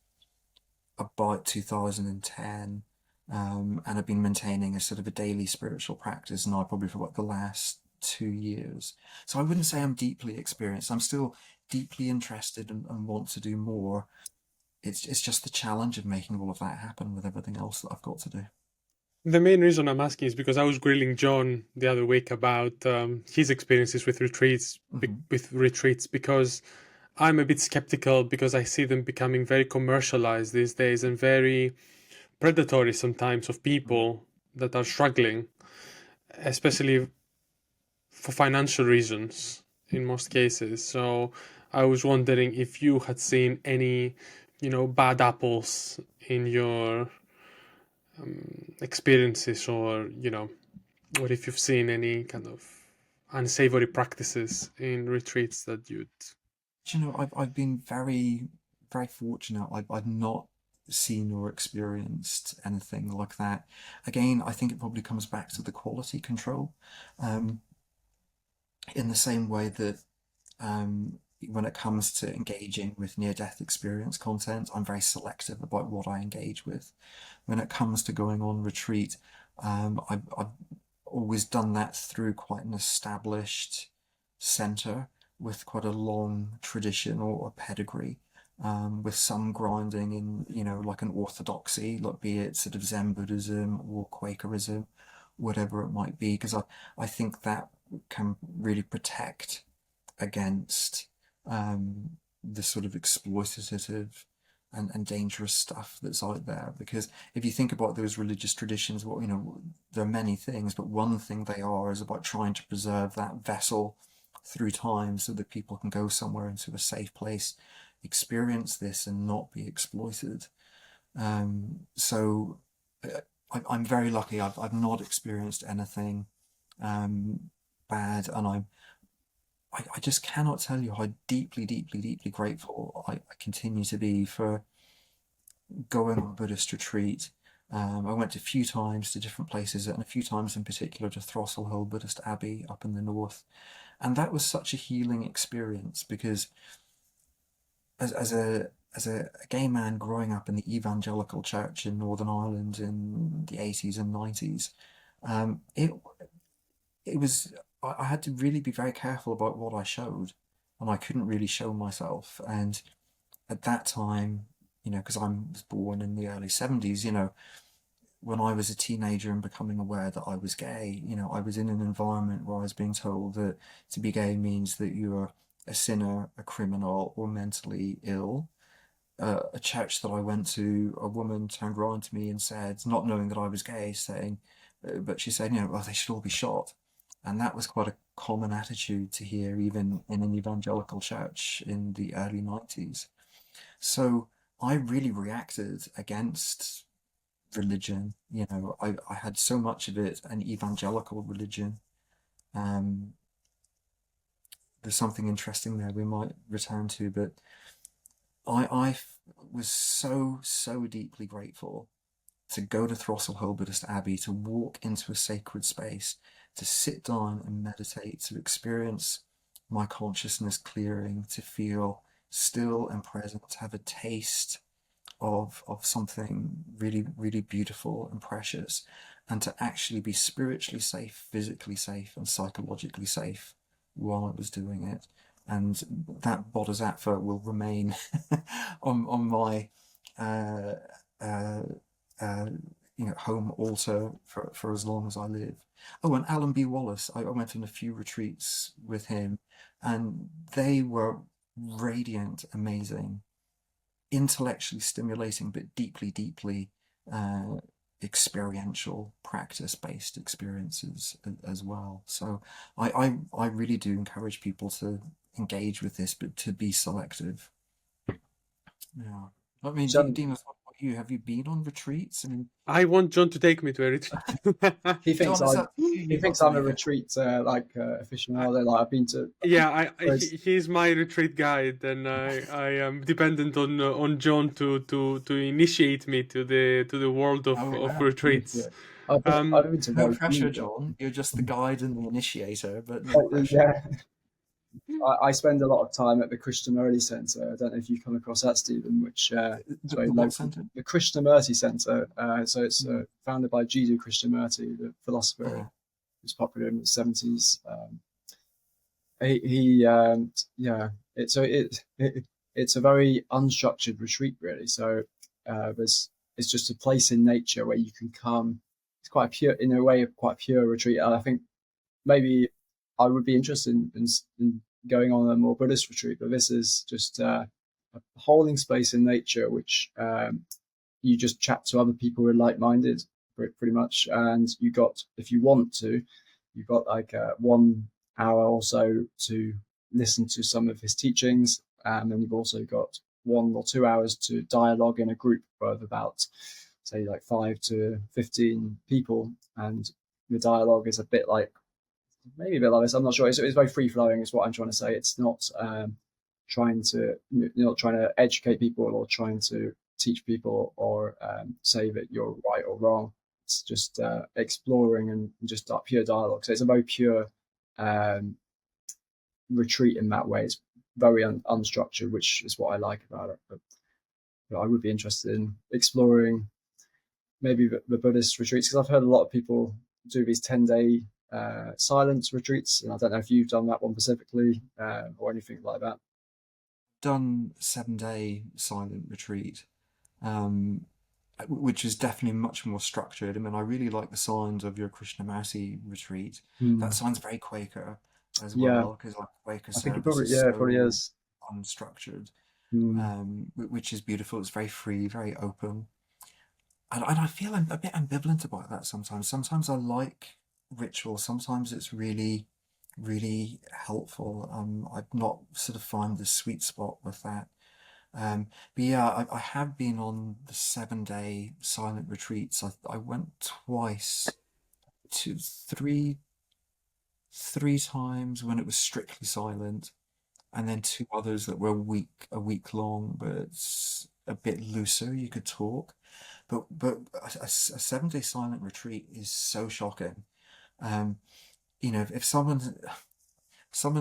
about 2010. And I've been maintaining a sort of a daily spiritual practice now probably for the last 2 years. So I wouldn't say I'm deeply experienced. I'm still deeply interested and want to do more. It's just the challenge of making all of that happen with everything else that I've got to do. The main reason I'm asking is because I was grilling John the other week about his experiences with retreats, Hmm. because I'm a bit skeptical because I see them becoming very commercialized these days and very predatory sometimes of people that are struggling, especially for financial reasons in most cases. So I was wondering if you had seen any, bad apples in your experiences, or if you've seen any kind of unsavory practices in retreats that you'd. I've been very, very fortunate. I've not seen or experienced anything like that. Again, I think it probably comes back to the quality control. Um, in the same way that when it comes to engaging with near-death experience content, I'm very selective about what I engage with. When it comes to going on retreat, I've always done that through quite an established centre with quite a long tradition or a pedigree, with some grounding in, like an orthodoxy, like be it sort of Zen Buddhism or Quakerism, whatever it might be, because I think that can really protect against the sort of exploitative and dangerous stuff that's out there. Because if you think about those religious traditions, well, there are many things, but one thing they are is about trying to preserve that vessel through time so that people can go somewhere into a safe place, experience this, and not be exploited. So I'm very lucky. I've not experienced anything bad, and I just cannot tell you how deeply, deeply, deeply grateful I continue to be for going on Buddhist retreat. I went a few times to different places, and a few times in particular to Throstle Hill Buddhist Abbey up in the north. And that was such a healing experience because as a gay man growing up in the evangelical church in Northern Ireland in the 80s and 90s, it was I had to really be very careful about what I showed, and I couldn't really show myself. And at that time, because I was born in the early 70s, when I was a teenager and becoming aware that I was gay, I was in an environment where I was being told that to be gay means that you're a sinner, a criminal, or mentally ill. A church that I went to, a woman turned around to me and said, not knowing that I was gay, saying, but she said, well, they should all be shot. And that was quite a common attitude to hear, even in an evangelical church in the early 90s. So I really reacted against religion. I had so much of it an evangelical religion. Um, there's something interesting there we might return to, but I was so, so deeply grateful to go to Throstle Hill Buddhist Abbey, to walk into a sacred space, to sit down and meditate, to experience my consciousness clearing, to feel still and present, to have a taste of something really, really beautiful and precious, and to actually be spiritually safe, physically safe, and psychologically safe while I was doing it. And that bodhisattva will remain on my uh, uh, uh, home altar for as long as I live. Oh, and Alan B. Wallace, I went on a few retreats with him, and they were radiant, amazing, intellectually stimulating, but deeply, deeply uh, experiential, practice-based experiences as well. So I really do encourage people to engage with this, but to be selective. Yeah. I mean, So Demas, you? Have you been on retreats? I mean, I want John to take me to a retreat. He John, thinks it's I up to you. he You've got thinks to I'm a make it. retreat aficionado. Like I've been to Yeah, whereas he's my retreat guide, and I am dependent on John to initiate me to the world Oh of yeah. retreats. yeah, I've been to No very pressure, few. John. You're just the guide and the initiator, but no pressure. Yeah, I spend a lot of time at the Krishnamurti Centre. I don't know if you've come across that, Stephen, which is very The what local. centre? The Krishnamurti Centre. So it's Mm. founded by Jiddu Krishnamurti, the philosopher who Uh, was popular in the 70s. Yeah, it's a very unstructured retreat, really. So it's just a place in nature where you can come. It's quite a pure, in a way, quite a pure retreat. And I think maybe I would be interested in going on a more Buddhist retreat, but this is just a holding space in nature, which you just chat to other people who are like-minded, pretty much. And you got, if you want to, you've got like 1 hour or so to listen to some of his teachings, and then you've also got 1 or 2 hours to dialogue in a group of about, say, like 5 to 15 people, and the dialogue is a bit like, maybe a bit like this. I'm not sure. It's very free flowing, is what I'm trying to say. It's not you're not trying to educate people or trying to teach people or say that you're right or wrong. It's just exploring and just pure dialogue. So it's a very pure um, retreat in that way. It's very unstructured, which is what I like about it. But I would be interested in exploring maybe the Buddhist retreats, because I've heard a lot of people do these 10-day silence retreats, and I don't know if you've done that one specifically or anything like that. done 7-day silent retreat, which is definitely much more structured. I mean, I really like the signs of your Krishnamurti retreat. That sounds very Quaker as Yeah, well, because like Quaker I think it service probably, is yeah, it probably so is. unstructured, Mm. which is beautiful. It's very free, very open. And I feel I'm a bit ambivalent about that sometimes. Sometimes I like ritual. Sometimes it's really, really helpful. I've not sort of found the sweet spot with that. But yeah, I have been on the 7-day silent retreats. I went twice, to three times when it was strictly silent, and then two others that were a week long, but it's a bit looser. You could talk. But a 7-day silent retreat is so shocking. Um, if someone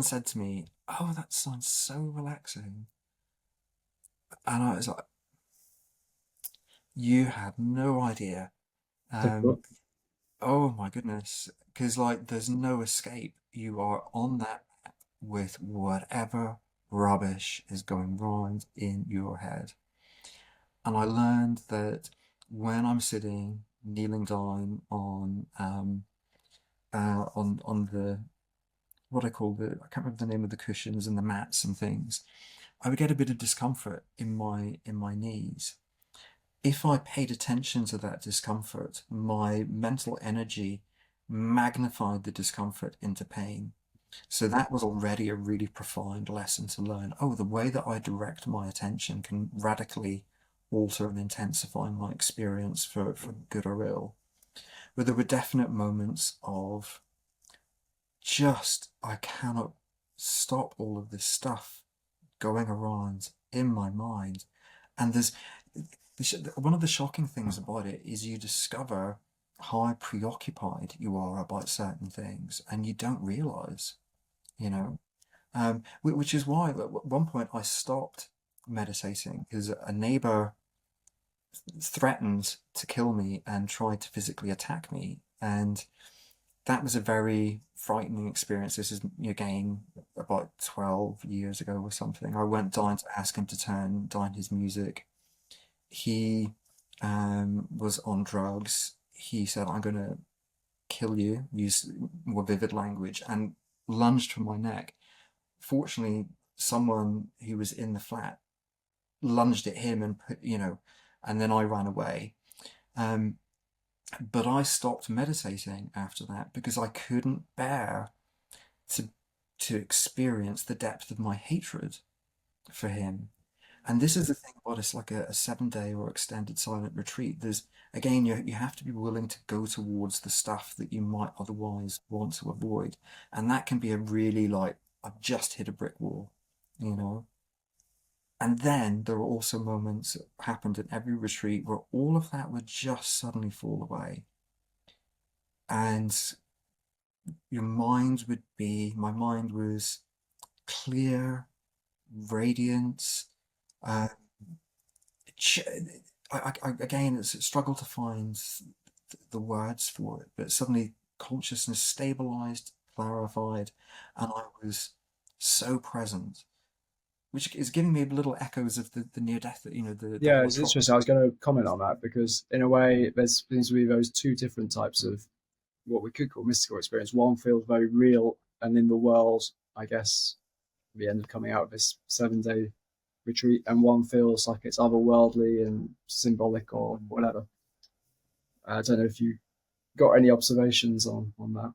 said to me, "Oh, that sounds so relaxing," and I was like, "You have no idea." Um, Difficult. oh my goodness, because like there's no escape. You are on that map with whatever rubbish is going round in your head. And I learned that when I'm sitting, kneeling down on the what I call I can't remember the name of the cushions and the mats and things, I would get a bit of discomfort in my knees. If I paid attention to that discomfort, my mental energy magnified the discomfort into pain. So that was already a really profound lesson to learn. Oh, the way that I direct my attention can radically alter and intensify my experience for good or ill. But there were definite moments of just, I cannot stop all of this stuff going around in my mind. And one of the shocking things about it is you discover how preoccupied you are about certain things and you don't realize, you know. Which is why at one point I stopped meditating because a neighbor threatened to kill me and tried to physically attack me. And that was a very frightening experience. This is again about 12 years ago or something. I went down to ask him to turn down his music. He was on drugs. He said, "I'm going to kill you," use more vivid language, and lunged for my neck. Fortunately, someone who was in the flat lunged at him and and then I ran away. Um, but I stopped meditating after that because I couldn't bear to experience the depth of my hatred for him. And this is the thing about it's like a 7 day or extended silent retreat. There's again, you have to be willing to go towards the stuff that you might otherwise want to avoid. And that can be a really like, I've just hit a brick wall, you know? And then there are also moments that happened at every retreat where all of that would just suddenly fall away. And my mind was clear, radiant. Uh, ch- again, it's a struggle to find the words for it, but suddenly consciousness stabilized, clarified, and I was so present, which is giving me little echoes of the near death, the Yeah, it's holotropic. interesting. I was going to comment on that because, in a way, there seems to be those two different types of what we could call mystical experience. One feels very real and in the world, I guess, we end up coming out of this 7 day retreat, and one feels like it's otherworldly and symbolic or whatever. I don't know if you got any observations on that.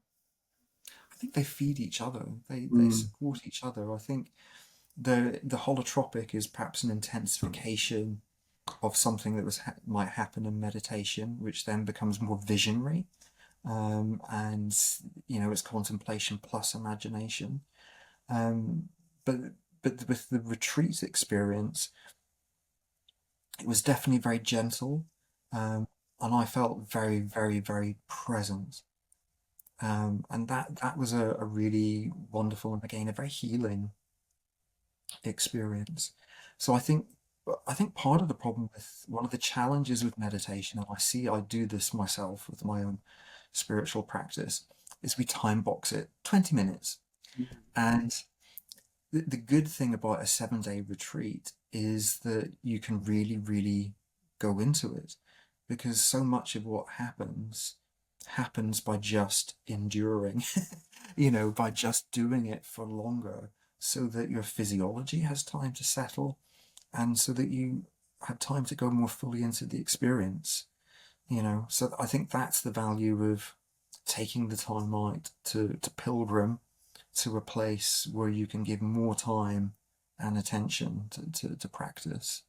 I think they feed each other. They Mm. support each other. I think the holotropic is perhaps an intensification of something that might happen in meditation, which then becomes more visionary, and it's contemplation plus imagination. Um, but with the retreat experience, it was definitely very gentle, and I felt very, very, very present. And that was a really wonderful and again a very healing experience. So I think part of the problem with one of the challenges with meditation, and I do this myself with my own spiritual practice, is we time box it 20 minutes. And the good thing about a 7 day retreat is that you can really, really go into it because so much of what happens by just enduring, by just doing it for longer so that your physiology has time to settle and so that you have time to go more fully into the experience, So I think that's the value of taking the time out to pilgrim to a place where you can give more time and attention to practice.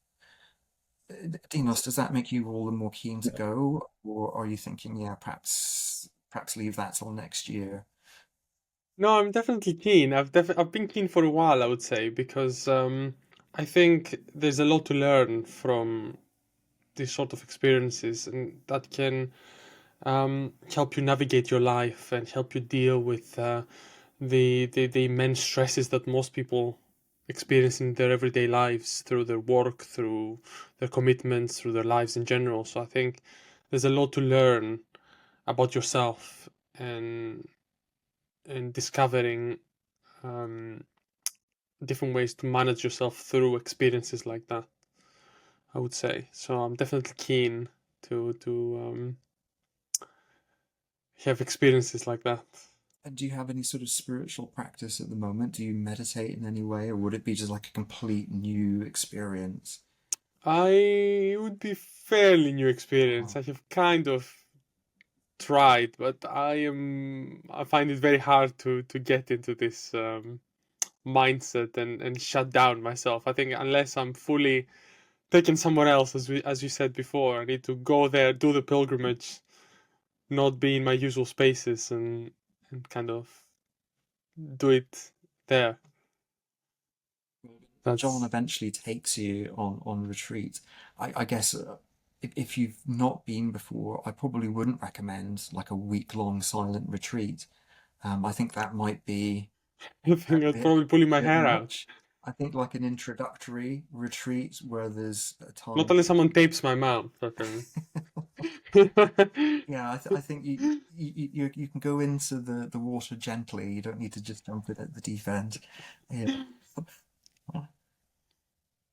Dinos, does that make you all the more keen to go, or are you thinking, yeah, perhaps leave that till next year? No, I'm definitely keen. I've been keen for a while, I would say, because I think there's a lot to learn from these sort of experiences, and that can help you navigate your life and help you deal with the immense stresses that most people experience in their everyday lives through their work, through their commitments, through their lives in general. So I think there's a lot to learn about yourself and discovering um, different ways to manage yourself through experiences like that. I would say so. I'm definitely keen to have experiences like that. And do you have any sort of spiritual practice at the moment? Do you meditate in any way, or would it be just like a complete new experience? I would be fairly new experience. Oh, I have kind of tried, but I find it very hard to get into this mindset and shut down myself. I think unless I'm fully taken somewhere else, as you said before, I need to go there, do the pilgrimage, not be in my usual spaces and kind of do it there. John That's eventually takes you on retreat. I guess if you've not been before, I probably wouldn't recommend like a week-long silent retreat. I think that might be I a think I'd bit probably pulling my bit hair out. much. I think like an introductory retreat where there's a Not time. unless someone tapes my mouth, but then Yeah, I think you can go into the water gently. You don't need to just jump in at the deep end. Yeah.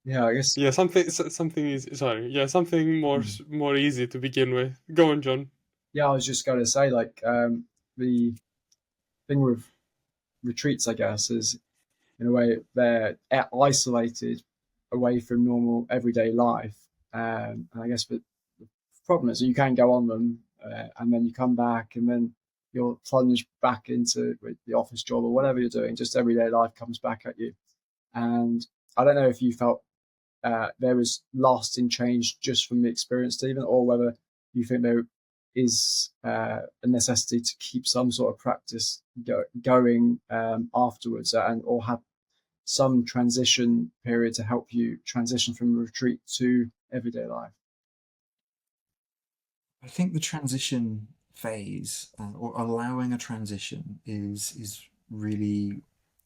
Yeah, I guess. yeah, something is sorry. Yeah, something Mm. more easy to begin with. Go on, John. Yeah, I was just going to say, like, the thing with retreats, I guess, is in a way they're isolated away from normal everyday life. And I guess the problem is you can go on them, and then you come back and then you're plunged back into the office job or whatever you're doing. Just everyday life comes back at you. And I don't know if you felt there is lasting change just from the experience, Stephen, or whether you think there is a necessity to keep some sort of practice going afterwards, and or have some transition period to help you transition from retreat to everyday life. I think the transition phase, or allowing a transition, is really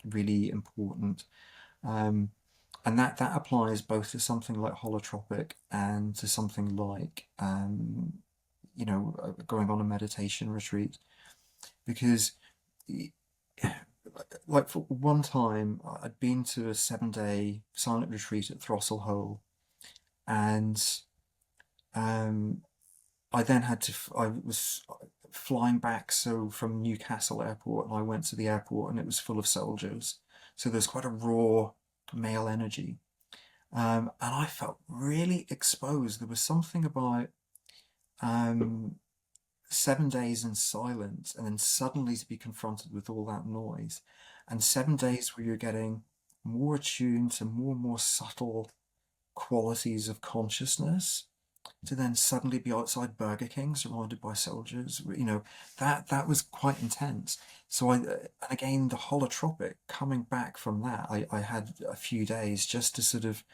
really important. Um, and that applies both to something like holotropic and to something like going on a meditation retreat, because like for one time I'd been to a 7-day silent retreat at Throstle Hole, and um, I then had to I was flying back from Newcastle airport, and I went to the airport and it was full of soldiers, so there's quite a raw male energy. And I felt really exposed. There was something about um, 7 days in silence and then suddenly to be confronted with all that noise, and 7 days where you're getting more attuned to more and more subtle qualities of consciousness, to then suddenly be outside Burger King surrounded by soldiers, that was quite intense. So and again, the holotropic, coming back from that, I had a few days just to sort of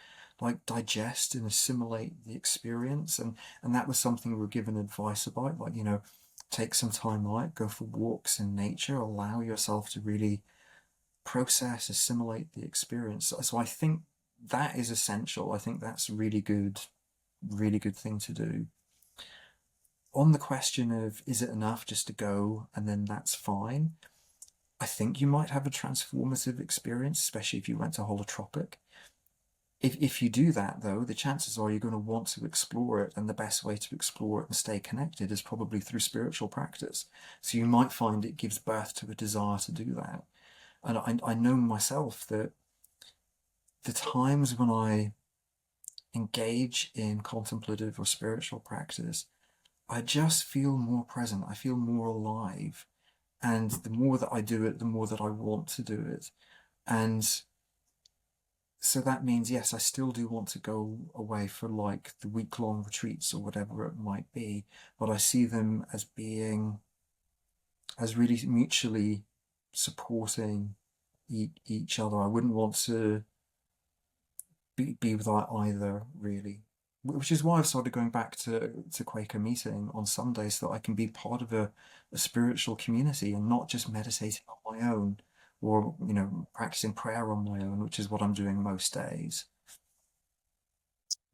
like digest and assimilate the experience, and that was something we were given advice about, like, take some time out, go for walks in nature, allow yourself to really process, assimilate the experience. So I think that is essential. I think that's really good thing to do. On the question of, is it enough just to go and then that's fine? I think you might have a transformative experience, especially if you went to holotropic. If you do that, though, the chances are you're going to want to explore it, and the best way to explore it and stay connected is probably through spiritual practice. So you might find it gives birth to a desire to do that. And I know myself that the times when I engage in contemplative or spiritual practice, I just feel more present. I feel more alive. And the more that I do it, the more that I want to do it. And so that means, yes, I still do want to go away for like the week-long retreats or whatever it might be, but I see them as being, as really mutually supporting each other. I wouldn't want to be without either, really. Which is why I've started going back to Quaker meeting on Sundays, so that I can be part of a spiritual community and not just meditating on my own, or practicing prayer on my own, which is what I'm doing most days.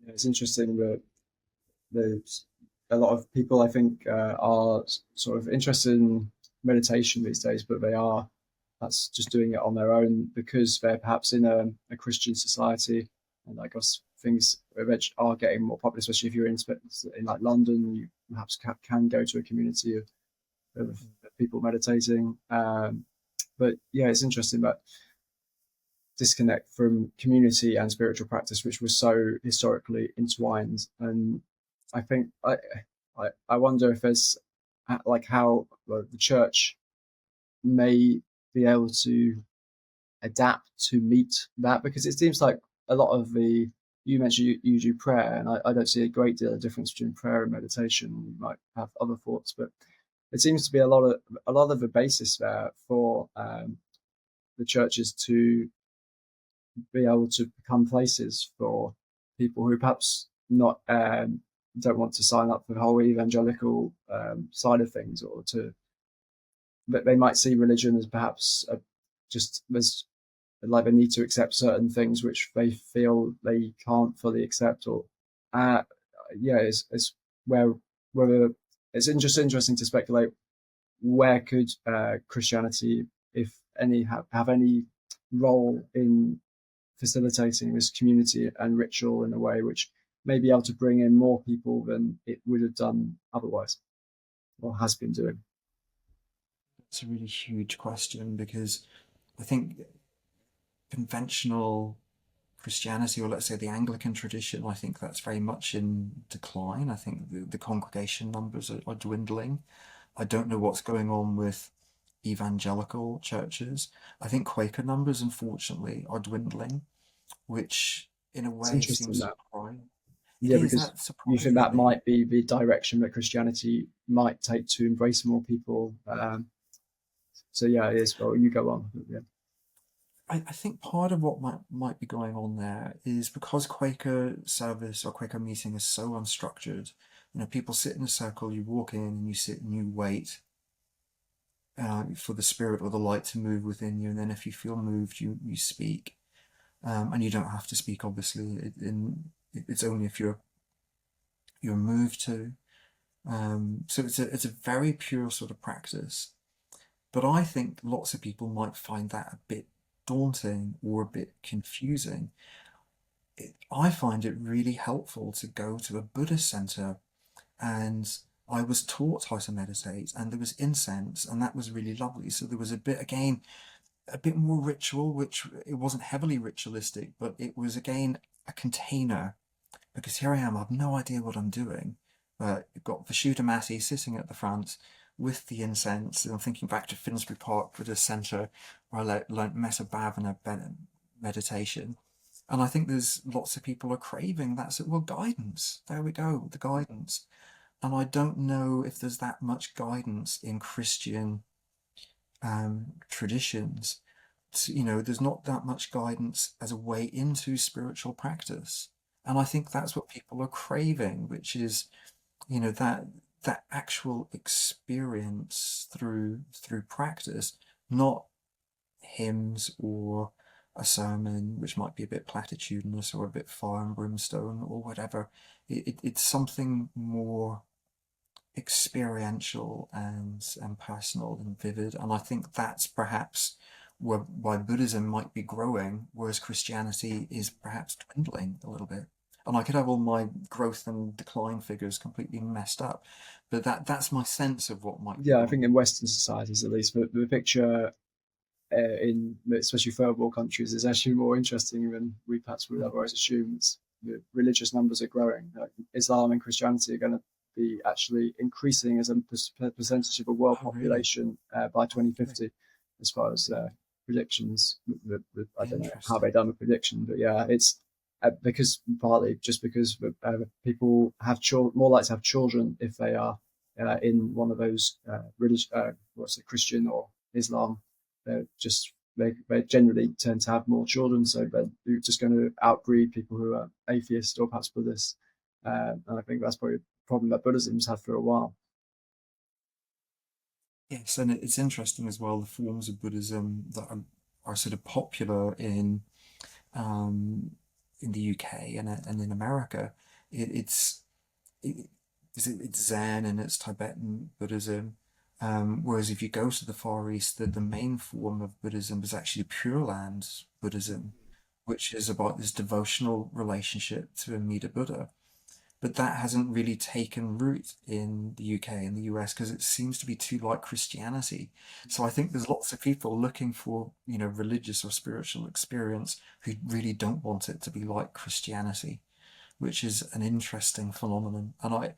Yeah, it's interesting that there's a lot of people, I think, are sort of interested in meditation these days, but that's just doing it on their own because they're perhaps in a Christian society, and I guess things eventually are getting more popular, especially if you're in like London. You perhaps can go to a community of people meditating. But yeah, it's interesting that disconnect from community and spiritual practice, which was so historically entwined. And I think I wonder if there's like how the church may be able to adapt to meet that, because it seems like a lot of you mentioned you do prayer, and I don't see a great deal of difference between prayer and meditation. You might have other thoughts, but it seems to be a lot of the basis there for the churches to be able to become places for people who perhaps not don't want to sign up for the whole evangelical side of things, or that they might see religion as perhaps just as like they need to accept certain things which they feel they can't fully accept, or yeah, it's whether it's just interesting to speculate where could Christianity, if any, have any role in facilitating this community and ritual in a way which may be able to bring in more people than it would have done otherwise, or has been doing. It's a really huge question, because I think conventional Christianity, or let's say the Anglican tradition, I think that's very much in decline. I think the congregation numbers are dwindling. I don't know what's going on with evangelical churches. I think Quaker numbers, unfortunately, are dwindling, which in a It's way interesting seems that. surprising. It Yeah, is, because that you think surprises that me. might be the direction that Christianity might take to embrace more people. So yeah, it is. Well, you go on. Yeah. I think part of what might be going on there is because Quaker service or Quaker meeting is so unstructured. People sit in a circle, you walk in and you sit and you wait for the spirit or the light to move within you, and then if you feel moved, you speak. And you don't have to speak, obviously. It's only if you're moved to. So it's a very pure sort of practice. But I think lots of people might find that a bit daunting or a bit confusing. I find it really helpful to go to a Buddhist center, and I was taught how to meditate, and there was incense, and that was really lovely. So there was a bit, again, a bit more ritual, which it wasn't heavily ritualistic, but it was again a container, because here I am, I have no idea what I'm doing. But you've got Vishuddhamati sitting at the front with the incense, and I'm thinking back to Finsbury Park Buddhist Centre, where I learnt Metta Bhavana meditation. And I think there's lots of people are craving that. So, well, guidance. There we go, the guidance. And I don't know if there's that much guidance in Christian traditions. There's not that much guidance as a way into spiritual practice. And I think that's what people are craving, which is, that actual experience through practice, not hymns or a sermon, which might be a bit platitudinous or a bit fire and brimstone or whatever. It's something more experiential and personal and vivid. And I think that's perhaps why Buddhism might be growing, whereas Christianity is perhaps dwindling a little bit. And I could have all my growth and decline figures completely messed up, but that's my sense of what might be Yeah, I going think on. in Western societies, at least, the picture in especially third world countries is actually more interesting than we perhaps would Mm. otherwise assume. The religious numbers are growing. Like Islam and Christianity are going to be actually increasing as a percentage of the world Oh, really? population by Okay. 2050, as far as predictions. I don't know how Interesting. they done the prediction, but yeah, it's because partly just because people have more likely to have children if they are in one of those what's it, Christian or Islam. They're just they generally tend to have more children, so they're just going to outbreed people who are atheist or perhaps Buddhist. And I think that's probably a problem that Buddhism's had for a while. Yes, and it's interesting as well, the forms of Buddhism that are sort of popular um, in the UK and in America. It's it, it's Zen and it's Tibetan Buddhism. Whereas if you go to the Far East, the main form of Buddhism is actually Pure Land Buddhism, which is about this devotional relationship to Amida Buddha. But that hasn't really taken root in the UK and the US because it seems to be too like Christianity. So I think there's lots of people looking for, religious or spiritual experience who really don't want it to be like Christianity, which is an interesting phenomenon. And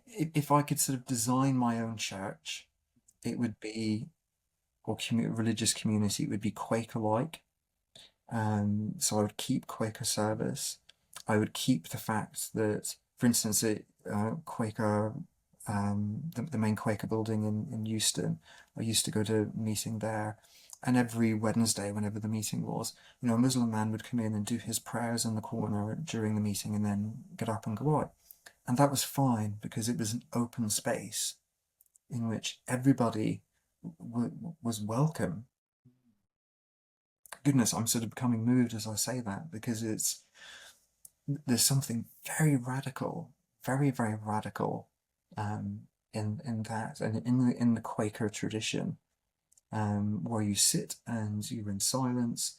if I could sort of design my own church, it would be, or religious community, it would be Quaker-like. So I would keep Quaker service. I would keep the fact that, for instance, Quaker, the main Quaker building in Euston, I used to go to a meeting there, and every Wednesday, whenever the meeting was, a Muslim man would come in and do his prayers in the corner during the meeting and then get up and go out. And that was fine because it was an open space in which everybody was welcome. Goodness, I'm sort of becoming moved as I say that because there's something very radical, very very radical, um, in that, and in the Quaker tradition, where you sit and you're in silence,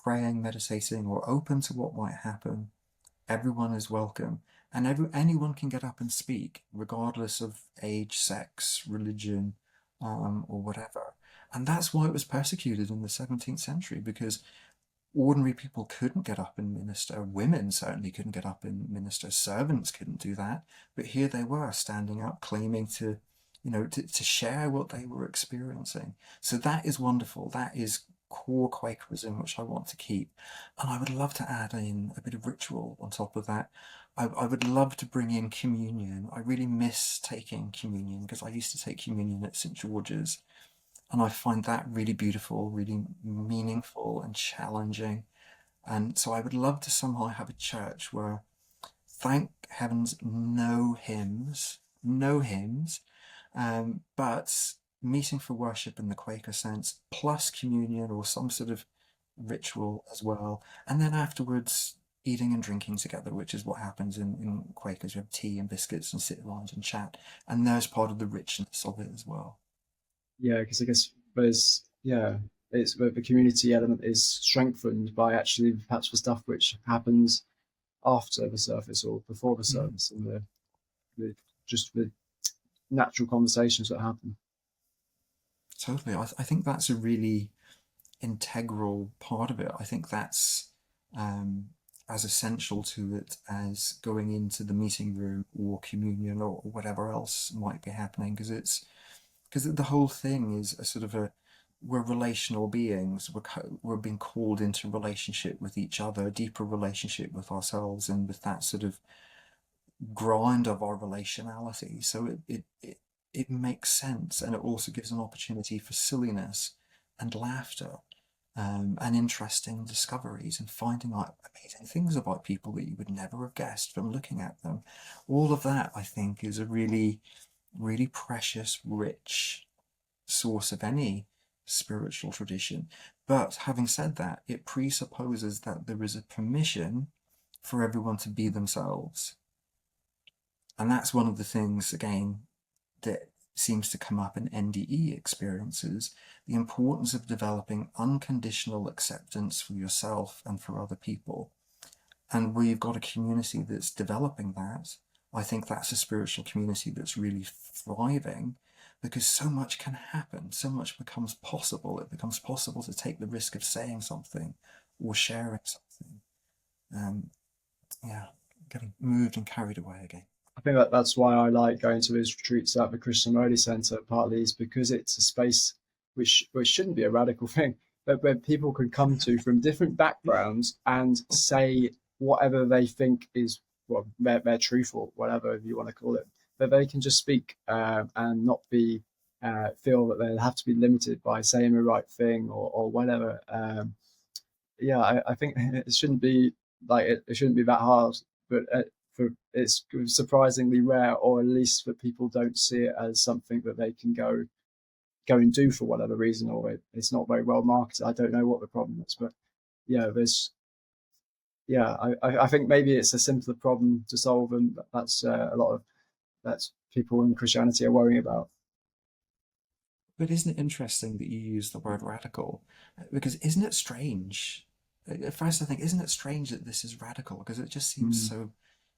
praying, meditating, or open to what might happen. Everyone is welcome, and anyone can get up and speak, regardless of age, sex, religion, or whatever. And that's why it was persecuted in the 17th century, because ordinary people couldn't get up and minister. Women certainly couldn't get up and minister. Servants couldn't do that. But here they were standing up, claiming to share what they were experiencing. So that is wonderful. That is core Quakerism which I want to keep, and I would love to add in a bit of ritual on top of that. I would love to bring in communion. I really miss taking communion because I used to take communion at St George's, and I find that really beautiful, really meaningful and challenging. And so I would love to somehow have a church where, thank heavens, no hymns, no hymns, but meeting for worship in the Quaker sense, plus communion or some sort of ritual as well. And then afterwards, eating and drinking together, which is what happens in Quakers. We have tea and biscuits and sit around and chat. And there's part of the richness of it as well. Yeah, because I guess it's the community element is strengthened by actually perhaps the stuff which happens after the service or before the Mm, service, and the just the natural conversations that happen. totally. I think that's a really integral part of it. I think that's um, as essential to it as going into the meeting room or communion or whatever else might be happening, because the whole thing is a sort of a we're relational beings. We're being called into relationship with each other, a deeper relationship with ourselves, and with that sort of grind of our relationality. So it makes sense, and it also gives an opportunity for silliness and laughter, and interesting discoveries and finding out amazing things about people that you would never have guessed from looking at them. All of that, I think, is a really, really precious, rich source of any spiritual tradition. But having said that, it presupposes that there is a permission for everyone to be themselves. And that's one of the things, again, that seems to come up in NDE experiences, the importance of developing unconditional acceptance for yourself and for other people. And where you've got a community that's developing that, I think that's a spiritual community that's really thriving, because so much can happen, so much becomes possible. It becomes possible to take the risk of saying something or sharing something. Um, yeah, getting moved and carried away again. I think that's why I like going to these retreats at the Christian Remedy Centre. Partly is because it's a space which shouldn't be a radical thing, but where people can come to from different backgrounds and say whatever they think is well their truth or whatever you want to call it. But they can just speak and not be feel that they have to be limited by saying the right thing or whatever. Yeah, I think it shouldn't be it shouldn't be that hard, but it's surprisingly rare, or at least that people don't see it as something that they can go and do for whatever reason, or it's not very well marketed. I don't know what the problem is, but yeah, I think maybe it's a simpler problem to solve, and that's a lot of that's people in Christianity are worrying about. But isn't it interesting that you use the word radical? Because isn't it strange? At first, I think, isn't it strange that this is radical? Because it just seems Mm. so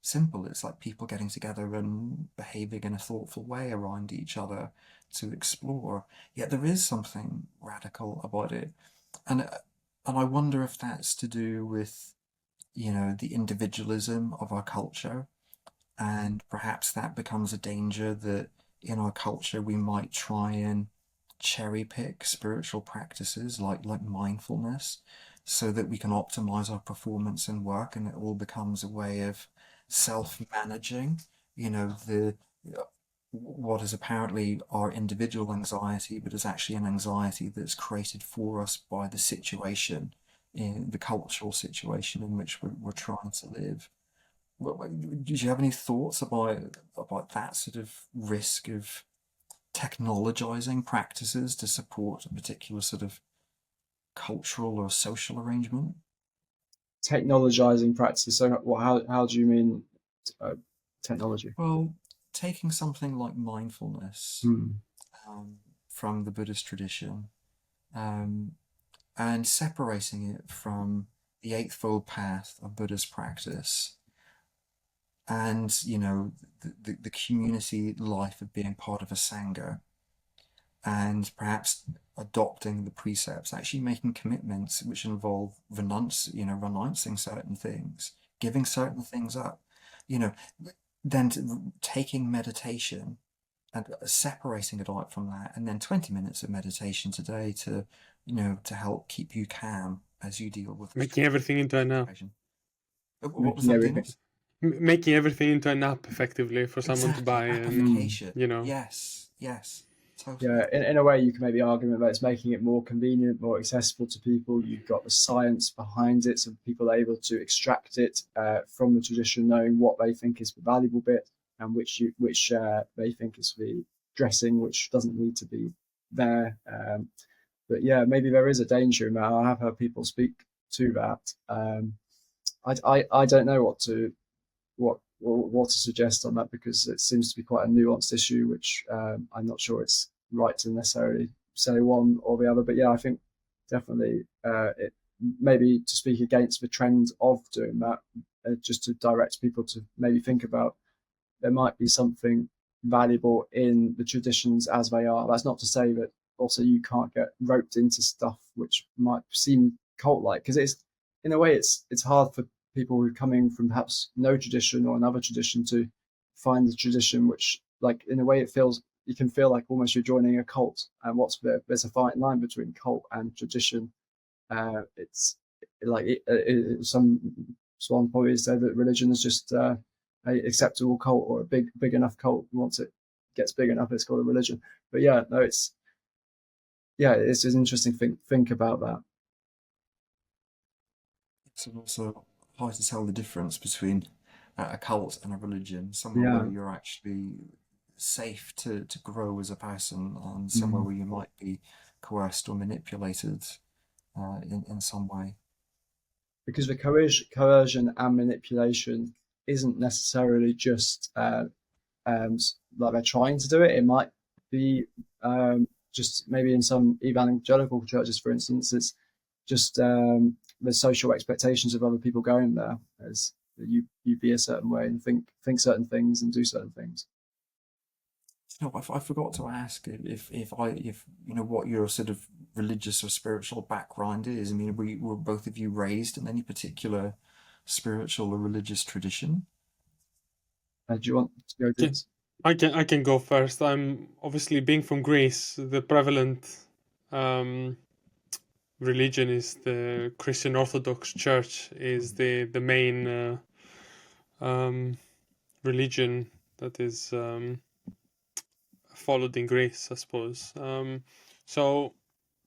simple. It's like people getting together and behaving in a thoughtful way around each other to explore. Yet there is something radical about it, and and I wonder if that's to do with, the individualism of our culture, and perhaps that becomes a danger that in our culture we might try and cherry pick spiritual practices like mindfulness so that we can optimize our performance and work, and it all becomes a way of self-managing the what is apparently our individual anxiety, but is actually an anxiety that's created for us by the situation, in the cultural situation in which we're trying to live. Did you have any thoughts about that sort of risk of technologizing practices to support a particular sort of cultural or social arrangement? Technologizing practice. So, how do you mean uh, technology? Well, taking something like mindfulness, Hmm. um, from the Buddhist tradition, um, and separating it from the Eightfold Path of Buddhist practice, and the community life of being part of a sangha, and perhaps adopting the precepts, actually making commitments which involve renouncing certain things, giving certain things up, you know, then taking meditation and separating a diet from that, and then 20 minutes of meditation today to, to help keep you calm as you deal with the Making everything into an app. situation. What was Making that, everything. Dinos? Making everything into an app effectively for someone to buy, and application. Yes, totally. Yeah, in a way, you can make the argument that it's making it more convenient, more accessible to people. You've got the science behind it, so people are able to extract it from the tradition, knowing what they think is the valuable bit and which they think is the dressing, which doesn't need to be there. But yeah, maybe there is a danger in that. I have heard people speak to that. I don't know what to suggest on that, because it seems to be quite a nuanced issue, which I'm not sure it's right to necessarily say one or the other. But yeah, I think definitely it maybe to speak against the trend of doing that, just to direct people to maybe think about there might be something valuable in the traditions as they are. That's not to say that also you can't get roped into stuff which might seem cult-like, because in a way it's hard for people who are coming from perhaps no tradition or another tradition to find the tradition, which, like, in a way you can feel like almost you're joining a cult. And there's a fine line between cult and tradition. It's like someone probably said that religion is just a acceptable cult, or a big enough cult. Once it gets big enough, it's called a religion. But yeah, no, it's an interesting thing. Think about that. It's also hard to tell the difference between a cult and a religion. Somewhere where you're actually safe to grow as a person, and somewhere where you might be coerced or manipulated in some way. Because the coercion and manipulation isn't necessarily just like they're trying to do it. It might be just maybe in some evangelical churches, for instance, it's just the social expectations of other people going there, as you be a certain way and think certain things and do certain things. I forgot to ask if what your sort of religious or spiritual background is. I mean, were both of you raised in any particular spiritual or religious tradition? Do you want to go do this? I can go first. I'm obviously, being from Greece, the prevalent religion is the Christian Orthodox Church, is the main religion that is followed in Greece, I suppose. So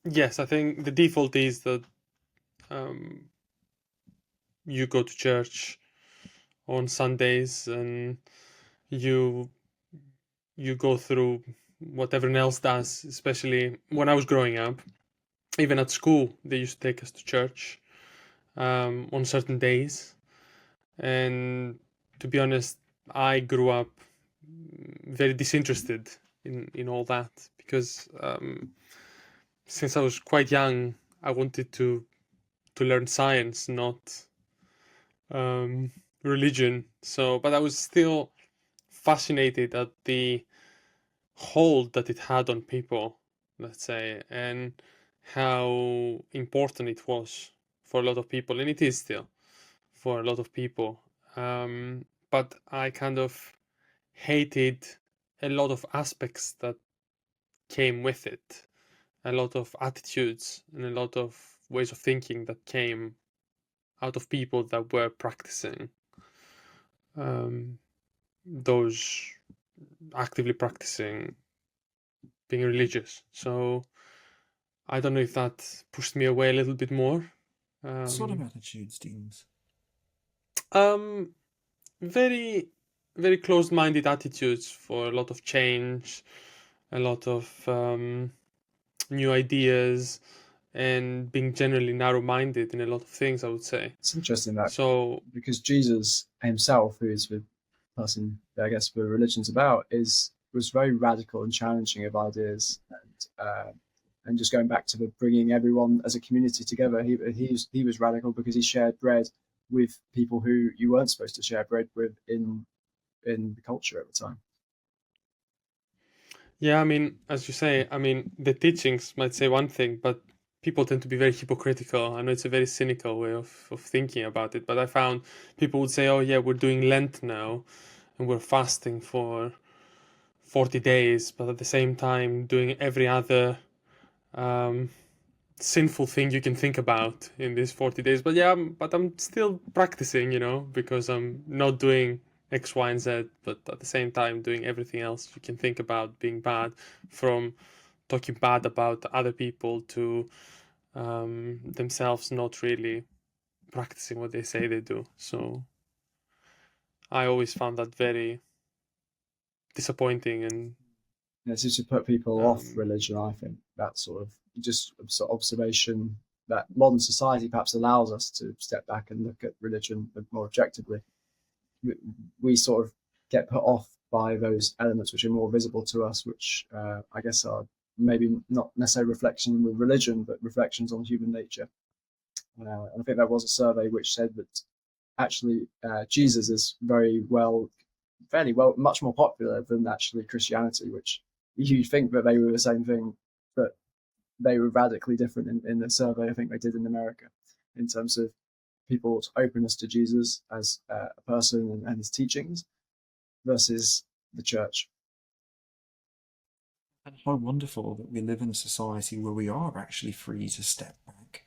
yes, I think the default is that you go to church on Sundays and you go through what everyone else does. Especially when I was growing up, even at school, they used to take us to church on certain days. And to be honest, I grew up very disinterested in all that, because since I was quite young, I wanted to learn science, not religion. So, but I was still fascinated at the hold that it had on people, let's say, and how important it was for a lot of people, and it is still for a lot of people. But I kind of hated a lot of aspects that came with it, a lot of attitudes and a lot of ways of thinking that came out of people that were practicing those actively practicing being religious. So I don't know if that pushed me away a little bit more. What sort of attitudes, Deans? Very, very closed-minded attitudes for a lot of change, a lot of new ideas, and being generally narrow-minded in a lot of things, I would say. It's interesting that, So, because Jesus himself, who is the person I guess the religion's about, was very radical and challenging of ideas, and just going back to the bringing everyone as a community together. He was radical because he shared bread with people who you weren't supposed to share bread with in the culture at the time. yeah, I mean, as you say, I mean, the teachings might say one thing, but people tend to be very hypocritical. I know it's a very cynical way of thinking about it, but I found people would say, oh yeah, we're doing Lent now and we're fasting for 40 days, but at the same time doing every other sinful thing you can think about in these 40 days. But yeah, but I'm still practicing, because I'm not doing X, Y, and Z, but at the same time doing everything else you can think about being bad, from talking bad about other people to themselves not really practicing what they say they do. So I always found that very disappointing. And It seems to put people off religion. I think that sort of observation that modern society perhaps allows us to step back and look at religion more objectively. We sort of get put off by those elements which are more visible to us, which I guess are maybe not necessarily reflections with religion, but reflections on human nature. And I think there was a survey which said that actually Jesus is fairly well, much more popular than actually Christianity, which you think that they were the same thing, but they were radically different in the survey I think they did in America in terms of people's openness to Jesus as a person and his teachings versus the church. And how wonderful that we live in a society where we are actually free to step back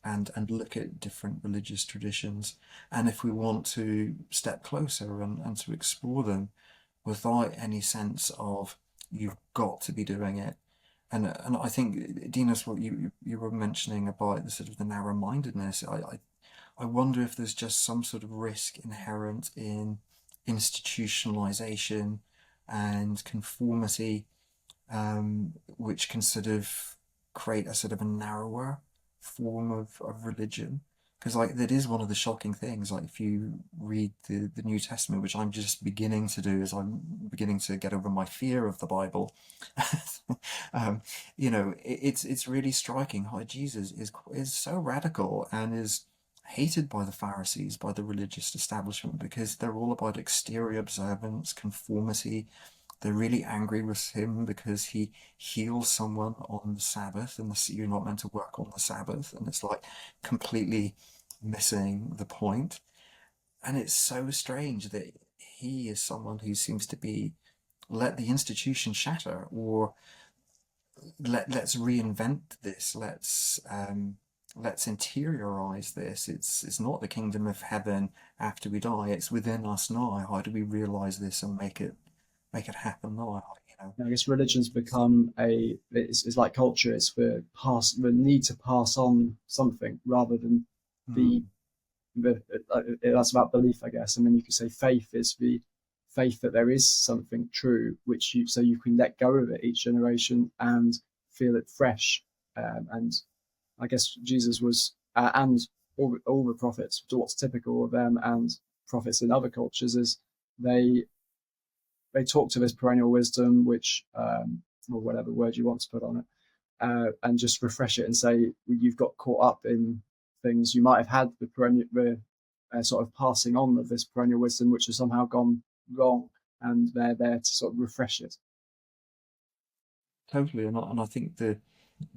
and look at different religious traditions. And if we want to step closer and to explore them without any sense of you've got to be doing it. And I think, Dinas, what you were mentioning about the sort of the narrow-mindedness, I wonder if there's just some sort of risk inherent in institutionalization and conformity, which can sort of create a sort of a narrower form of religion. Because like that is one of the shocking things. Like if you read the New Testament, which I'm just beginning to do, as I'm beginning to get over my fear of the Bible, it's really striking how Jesus is so radical and is hated by the Pharisees, by the religious establishment, because they're all about exterior observance, conformity. They're really angry with him because he heals someone on the Sabbath, and you're not meant to work on the Sabbath, and it's like completely missing the point. And it's so strange that he is someone who seems to be let the institution shatter, or let's reinvent this. Let's interiorize this. It's not the kingdom of heaven after we die. It's within us now. How do we realize this and make it happen now? I guess religion's become it's like culture. It's the need to pass on something rather than the that's about belief, I guess. I mean, you could say faith is the faith that there is something true, so you can let go of it each generation and feel it fresh. And I guess Jesus was, and all the prophets. What's typical of them and prophets in other cultures is they talk to this perennial wisdom, which or whatever word you want to put on it, and just refresh it and say you've got caught up in things. You might have had the sort of passing on of this perennial wisdom, which has somehow gone wrong, and they're there to sort of refresh it. Totally, and I think the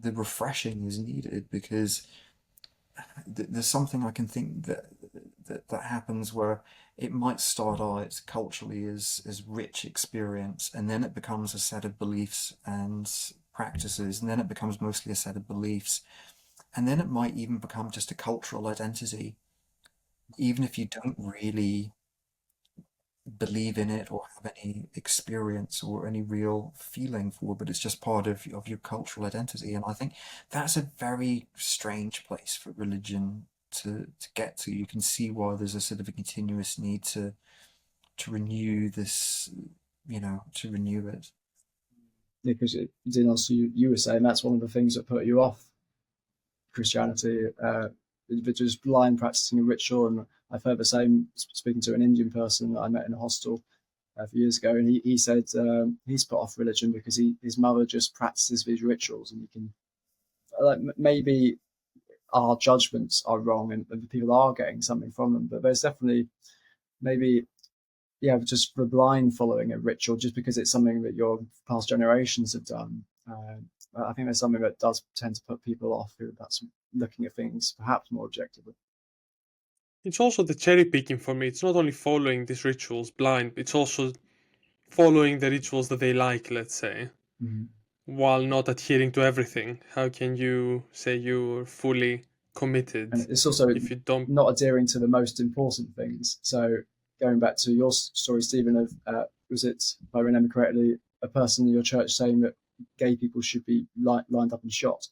refreshing is needed, because there's something I can think that happens where it might start out culturally as rich experience, and then it becomes a set of beliefs and practices, and then it becomes mostly a set of beliefs, and then it might even become just a cultural identity, even if you don't really believe in it or have any experience or any real feeling for, but it's just part of your cultural identity. And I think that's a very strange place for religion to get to. You can see why there's a sort of a continuous need to renew this, to renew it. Because Dinos, you were saying that's one of the things that put you off Christianity, just blind practicing a ritual. And I've heard the same speaking to an Indian person that I met in a hostel a few years ago, and he said he's put off religion because his mother just practices these rituals, and you can maybe our judgments are wrong and the people are getting something from them, but there's definitely maybe just the blind following a ritual just because it's something that your past generations have done. I think there's something that does tend to put people off who that's looking at things perhaps more objectively. It's also the cherry picking for me. It's not only following these rituals blind, it's also following the rituals that they like, let's say, Mhm. while not adhering to everything? How can you say you're fully committed And it's also if you don't? not adhering to the most important things. So going back to your story, Stephen, of was it, if I remember correctly, a person in your church saying that gay people should be lined up and shot?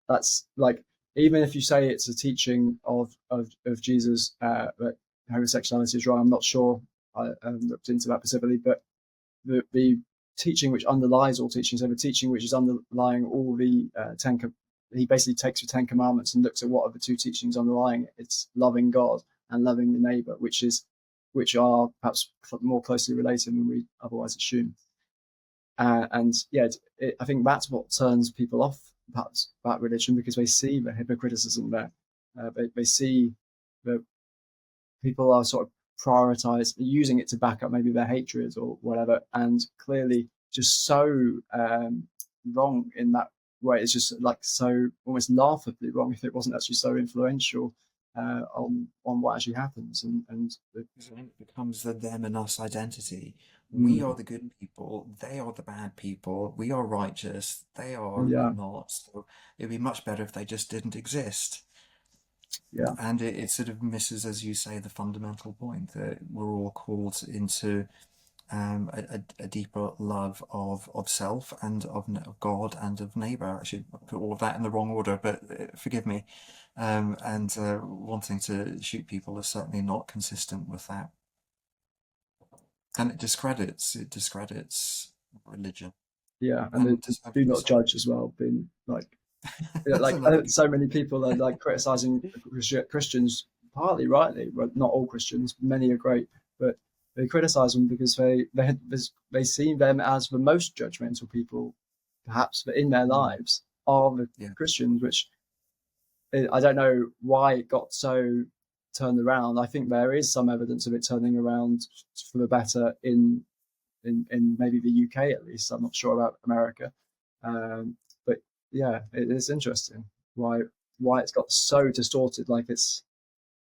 That's like, even if you say it's a teaching of Jesus, that homosexuality is wrong. I'm not sure. I haven't looked into that specifically, but the teaching which underlies all teachings, and the teaching which is underlying all the he basically takes the 10 Commandments and looks at what are the two teachings underlying it. It's loving God and loving the neighbor, which are perhaps more closely related than we otherwise assume. And yeah, I think that's what turns people off perhaps about religion, because they see the hypocriticism there. They see that people are sort of prioritize using it to back up maybe their hatred or whatever, and clearly just so wrong in that way. It's just like so almost laughably wrong if it wasn't actually so influential on what actually happens. And It becomes the them and us identity. We are the good people, they are the bad people, we are righteous, they are yeah, not. So it'd be much better if they just didn't exist. yeah, And it sort of misses, as you say, the fundamental point that we're all called into a deeper love of self and of God and of neighbour. I should put all of that in the wrong order, but forgive me. And wanting to shoot people is certainly not consistent with that. And it discredits religion. yeah. And And the do deservedly not so. judge as well, being like That's like another big so many people are like criticizing Christians, partly rightly, but not all Christians. Many are great, but they criticize them because they see them as the most judgmental people, perhaps, but in their lives are the yeah. Christians, which I don't know why it got so turned around. I think there is some evidence of it turning around for the better in maybe the UK at least. I'm not sure about America, but yeah, it is interesting why it's got so distorted. Like it's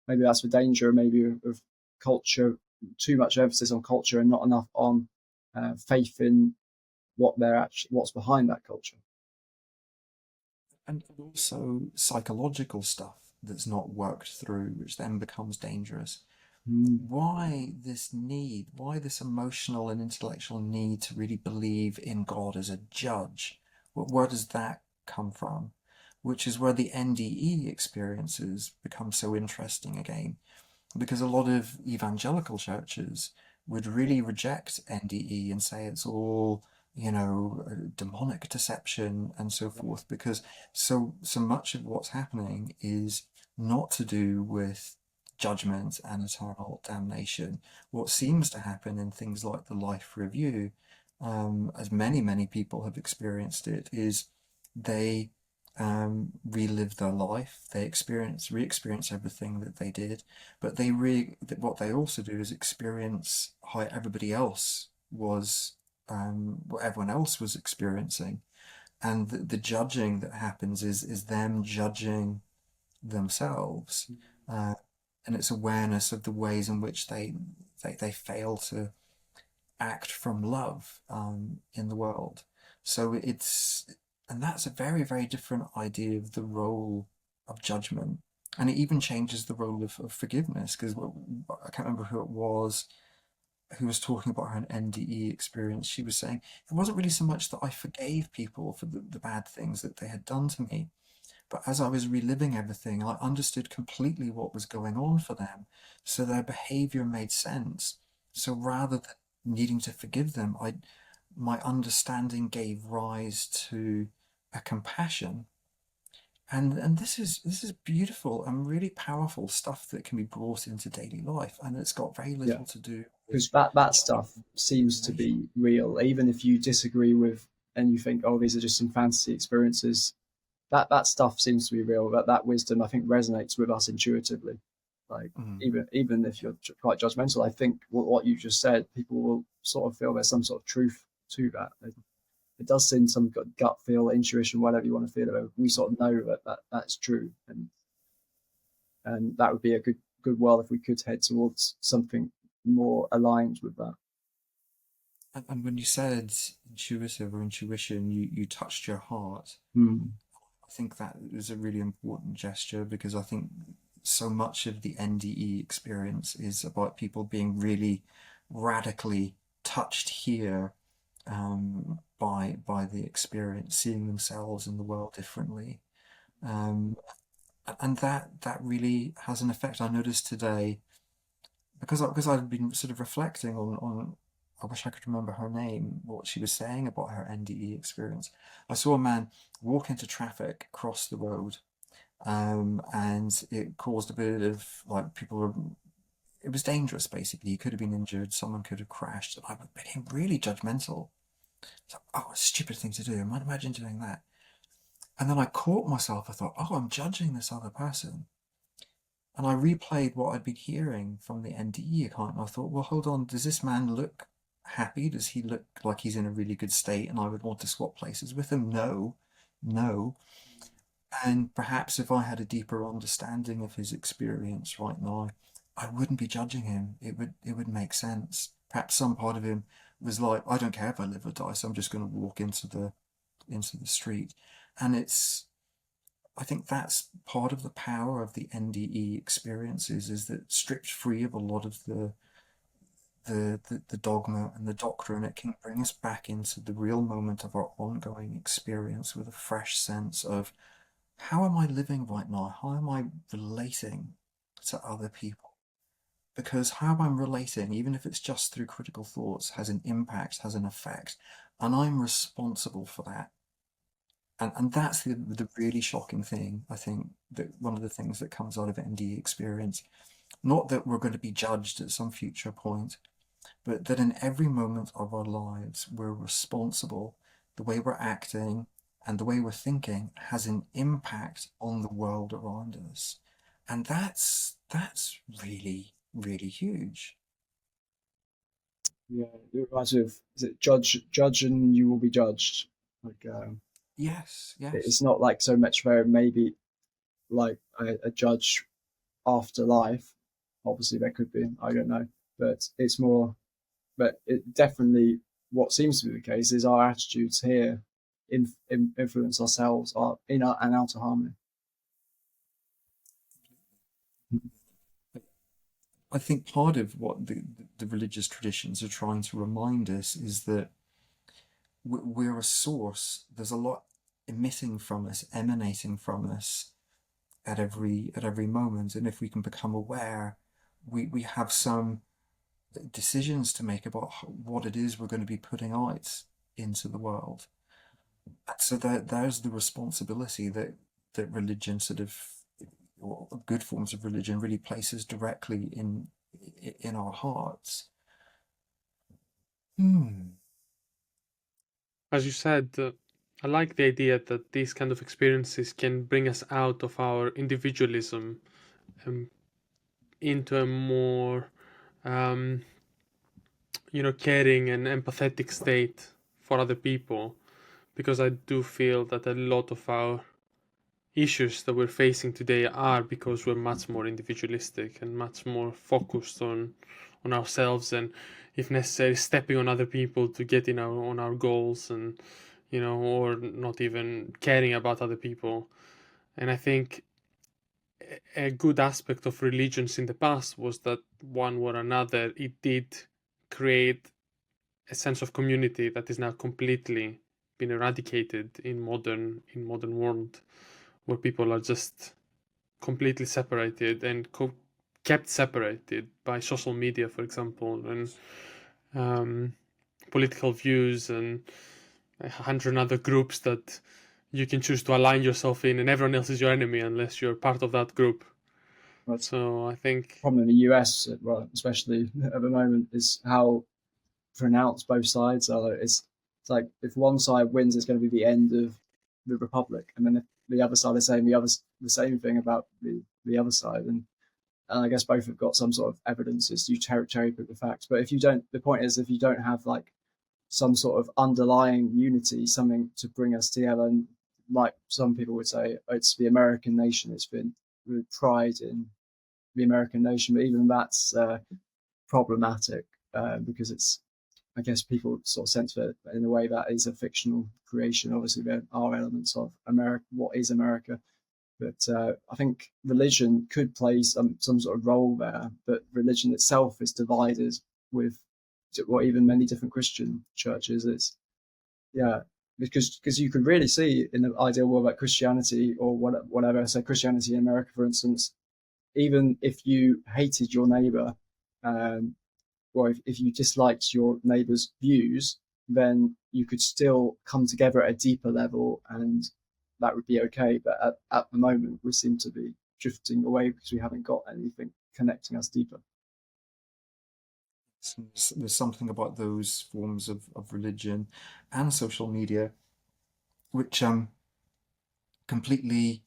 maybe that's the danger, maybe of culture, too much emphasis on culture and not enough on faith in what's behind that culture. And also psychological stuff that's not worked through, which then becomes dangerous. Mm, Why this emotional and intellectual need to really believe in God as a judge? Where does that come from? Which is where the NDE experiences become so interesting again, because a lot of evangelical churches would really reject NDE and say it's all, demonic deception and so forth, because so much of what's happening is not to do with judgment and eternal damnation. What seems to happen in things like the life review, as many people have experienced it, is they relive their life, they re-experience everything that they did, but what they also do is experience how everybody else was, what everyone else was experiencing, and the judging that happens is them judging themselves, uh, and it's awareness of the ways in which they fail to act from love in the world. So and that's a very, very different idea of the role of judgment. And it even changes the role of forgiveness, because I can't remember who it was who was talking about her NDE experience. She was saying it wasn't really so much that I forgave people for the bad things that they had done to me, but as I was reliving everything, I understood completely what was going on for them. So their behavior made sense. So rather than needing to forgive them, my understanding gave rise to a compassion. And this is beautiful and really powerful stuff that can be brought into daily life. And it's got very Yeah, little to do with because that judgment stuff or seems to condemnation. be real, even if you disagree with and you think, oh, these are just some fantasy experiences. That stuff seems to be real. That wisdom, I think, resonates with us intuitively. Like Mm. even if you're quite judgmental, I think what you just said, people will sort of feel there's some sort of truth to that. It does seem some gut feel, intuition, whatever you want to feel about it. We sort of know that's true, and that would be a good world if we could head towards something more aligned with that. And when you said intuitive or intuition, you touched your heart. Mm. I think that is a really important gesture, because I think so much of the NDE experience is about people being really radically touched here, by the experience, seeing themselves in the world differently. Um, and that really has an effect. I noticed today, because I've been sort of reflecting on, I wish I could remember her name, what she was saying about her NDE experience. I saw a man walk into traffic, cross the road, and it caused a bit of, like, people were, it was dangerous basically. He could have been injured, someone could have crashed. I became really judgmental. It's like, oh, a stupid thing to do. Imagine doing that. And then I caught myself. I thought, oh, I'm judging this other person. And I replayed what I'd been hearing from the NDE account. And I thought, well, hold on. Does this man look happy? Does he look like he's in a really good state and I would want to swap places with him? No, no. And perhaps if I had a deeper understanding of his experience right now, I wouldn't be judging him. It would make sense. Perhaps some part of him was like, I don't care if I live or die, so I'm just going to walk into the street. And I think that's part of the power of the NDE experiences, is that stripped free of a lot of the dogma and the doctrine, it can bring us back into the real moment of our ongoing experience with a fresh sense of, how am I living right now? How am I relating to other people? Because how I'm relating, even if it's just through critical thoughts, has an impact, has an effect, and I'm responsible for that. And that's the really shocking thing. I think that one of the things that comes out of NDE experience, not that we're going to be judged at some future point, but that in every moment of our lives, we're responsible. The way we're acting and the way we're thinking has an impact on the world around us. And that's really, really huge. Yeah, it reminds me of, is it judge and you will be judged? Like, Yes, it's yes. not like so much where maybe like a judge after life. Obviously, there could be, I don't know, but it's more. But it definitely, what seems to be the case is our attitudes here influence ourselves, our inner and outer harmony. I think part of what the religious traditions are trying to remind us is that we're a source. There's a lot emitting from us, emanating from us at every moment. And if we can become aware, we have some decisions to make about what it is we're going to be putting out into the world. And so there's the responsibility that religion sort of, or good forms of religion, really places directly in our hearts. Hmm. As you said, I like the idea that these kind of experiences can bring us out of our individualism and into a more, um, caring and empathetic state for other people. Because I do feel that a lot of our issues that we're facing today are because we're much more individualistic and much more focused on ourselves, and if necessary stepping on other people to get in on our goals, and or not even caring about other people. And I think a good aspect of religions in the past was that one or another, it did create a sense of community that is now completely been eradicated in modern world, where people are just completely separated and kept separated by social media, for example, and um, political views, and 100 other groups that you can choose to align yourself in, and everyone else is your enemy unless you're part of that group. But the So I think, problem in the US, well, especially at the moment, is how pronounced both sides are. It's like if one side wins, it's going to be the end of the republic, and then if the other side is saying the same thing about the other side, and I guess both have got some sort of evidences. You cherry pick the facts, but if you don't, the point is if you don't have like some sort of underlying unity, something to bring us together, and like some people would say, it's the American nation. It's been with pride in the American nation, but even that's problematic because it's I guess people sort of sense that in a way that is a fictional creation. Obviously, there are elements of America. What is America? But I think religion could play some sort of role there. But religion itself is divided with, or even many different Christian churches. It's because you can really see in the ideal world like Christianity or whatever. So Christianity in America, for instance, even if you hated your neighbor, or if you disliked your neighbor's views, then you could still come together at a deeper level, and that would be okay. But at the moment, we seem to be drifting away because we haven't got anything connecting us deeper. There's something about those forms of religion and social media which completely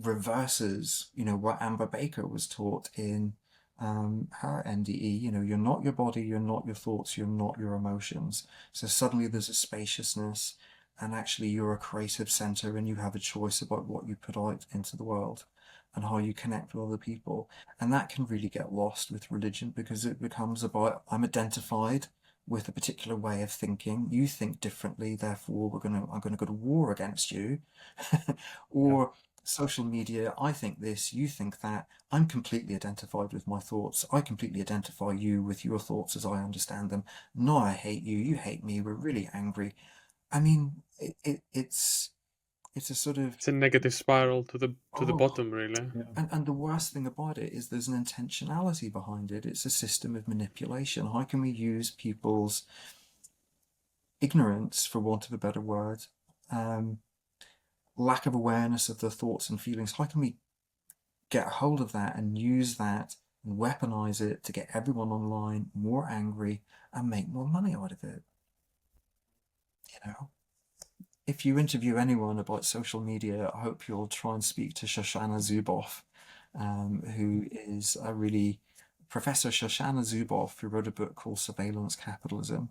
reverses, what Amber Baker was taught in her NDE. You're not your body, you're not your thoughts, you're not your emotions. So suddenly there's a spaciousness, and actually you're a creative center, and you have a choice about what you put out into the world and how you connect with other people. And that can really get lost with religion because it becomes about, I'm identified with a particular way of thinking. You think differently, therefore I'm gonna go to war against you. Or social media, I think this, you think that. I'm completely identified with my thoughts. I completely identify you with your thoughts as I understand them. No, I hate you, you hate me, we're really angry. I mean, it's a sort of, It's a negative spiral to the oh, bottom, really. Yeah. and the worst thing about it is there's an intentionality behind it. It's a system of manipulation. How can we use people's ignorance, for want of a better word, lack of awareness of their thoughts and feelings? How can we get hold of that and use that and weaponize it to get everyone online more angry and make more money out of it? If you interview anyone about social media, I hope you'll try and speak to Shoshana Zuboff, who is a really Professor Shoshana Zuboff, who wrote a book called Surveillance Capitalism.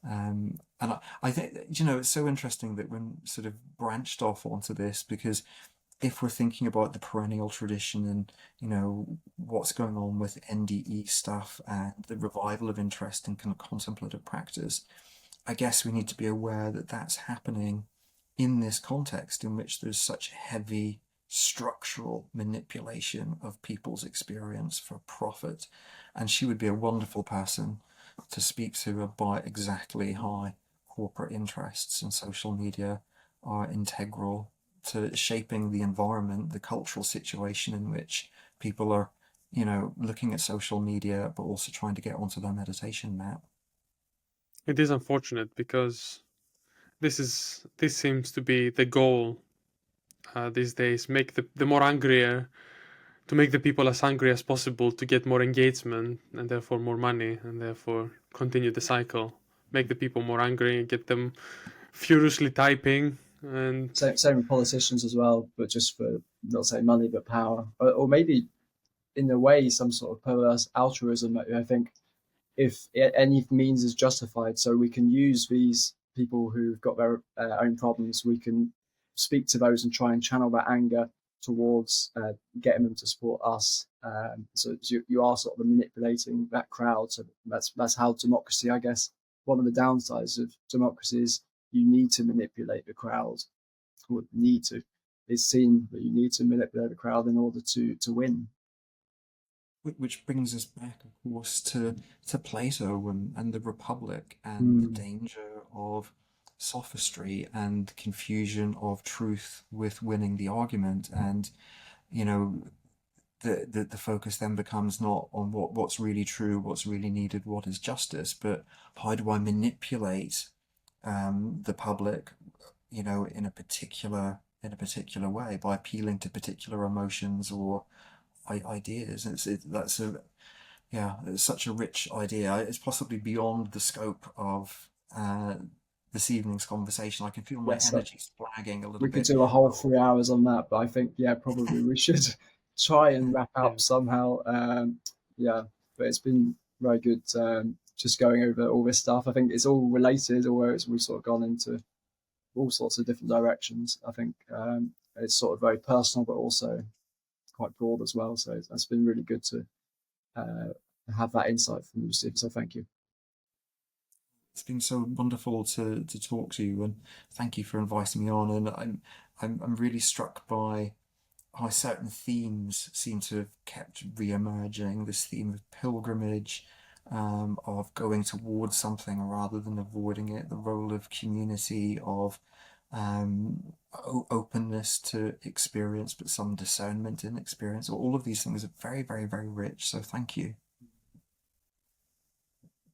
And I think, it's so interesting that we're sort of branched off onto this, because if we're thinking about the perennial tradition and, what's going on with NDE stuff and the revival of interest in kind of contemplative practice, I guess we need to be aware that that's happening in this context in which there's such heavy structural manipulation of people's experience for profit. And she would be a wonderful person to speak to about exactly how corporate interests and social media are integral to shaping the environment, the cultural situation in which people are, looking at social media, but also trying to get onto their meditation mat. It is unfortunate because this seems to be the goal these days. Make the more angrier, to make the people as angry as possible, to get more engagement and therefore more money, and therefore continue the cycle. Make the people more angry, get them furiously typing, and Same with politicians as well, but just for not say money but power, or maybe in a way some sort of perverse altruism. I think if any means is justified, so we can use these people who've got their own problems, we can speak to those and try and channel that anger towards getting them to support us. So you are sort of manipulating that crowd. So that's how democracy, I guess, one of the downsides of democracy is you need to manipulate the crowd. Or need to. It's seen that you need to manipulate the crowd in order to win. Which brings us back, of course, to Plato and the Republic and the danger of sophistry and confusion of truth with winning the argument. And, the focus then becomes not on what's really true, what's really needed, what is justice, but how do I manipulate the public, in a particular way by appealing to particular emotions or ideas. It's such a rich idea. It's possibly beyond the scope of this evening's conversation. I can feel my Yes, energy's flagging a little we could bit. do a whole 3 hours on that, but I think probably we should try and wrap up somehow. But it's been very good just going over all this stuff. I think it's all related, although we've sort of gone into all sorts of different directions. I think it's sort of very personal, but also quite broad as well. So it's been really good to have that insight from you, Steve. So thank you. It's been so wonderful to talk to you, and thank you for inviting me on. And I'm really struck by how certain themes seem to have kept re-emerging. This theme of pilgrimage, of going towards something rather than avoiding it, the role of community, of openness to experience, but some discernment in experience. All of these things are very, very, very rich. So thank you.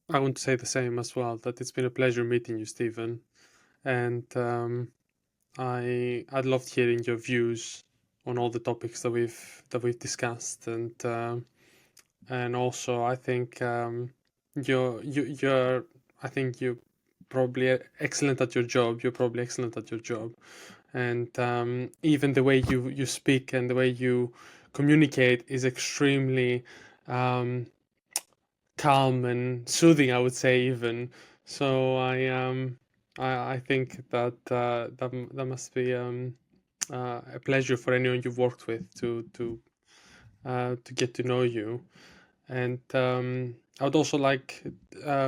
I want to say the same as well, that it's been a pleasure meeting you, Stephen. And I'd loved hearing your views on all the topics that we've discussed, and also I think you're I think you're probably excellent at your job. You're probably excellent at your job, and even the way you speak and the way you communicate is extremely calm and soothing, I would say, even. So I think that that must be a pleasure for anyone you've worked with to get to know you. And I would also like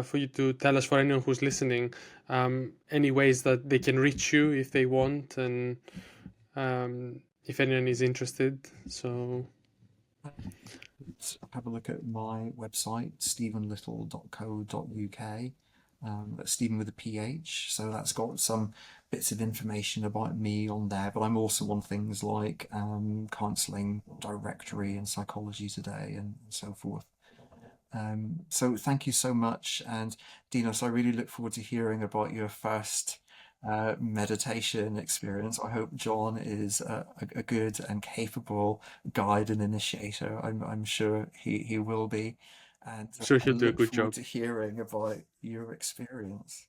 for you to tell us, for anyone who's listening, any ways that they can reach you if they want, and if anyone is interested. So Have a look at my website, stephenlittle.co.uk. That's Stephen with a PH, so that's got some bits of information about me on there, but I'm also on things like counselling directory and psychology today and so forth. So thank you so much, and Dinos, I really look forward to hearing about your first meditation experience. I hope John is a good and capable guide and initiator. I'm sure he will be, and I'm sure I he'll do a look good forward job. to hearing about your experience.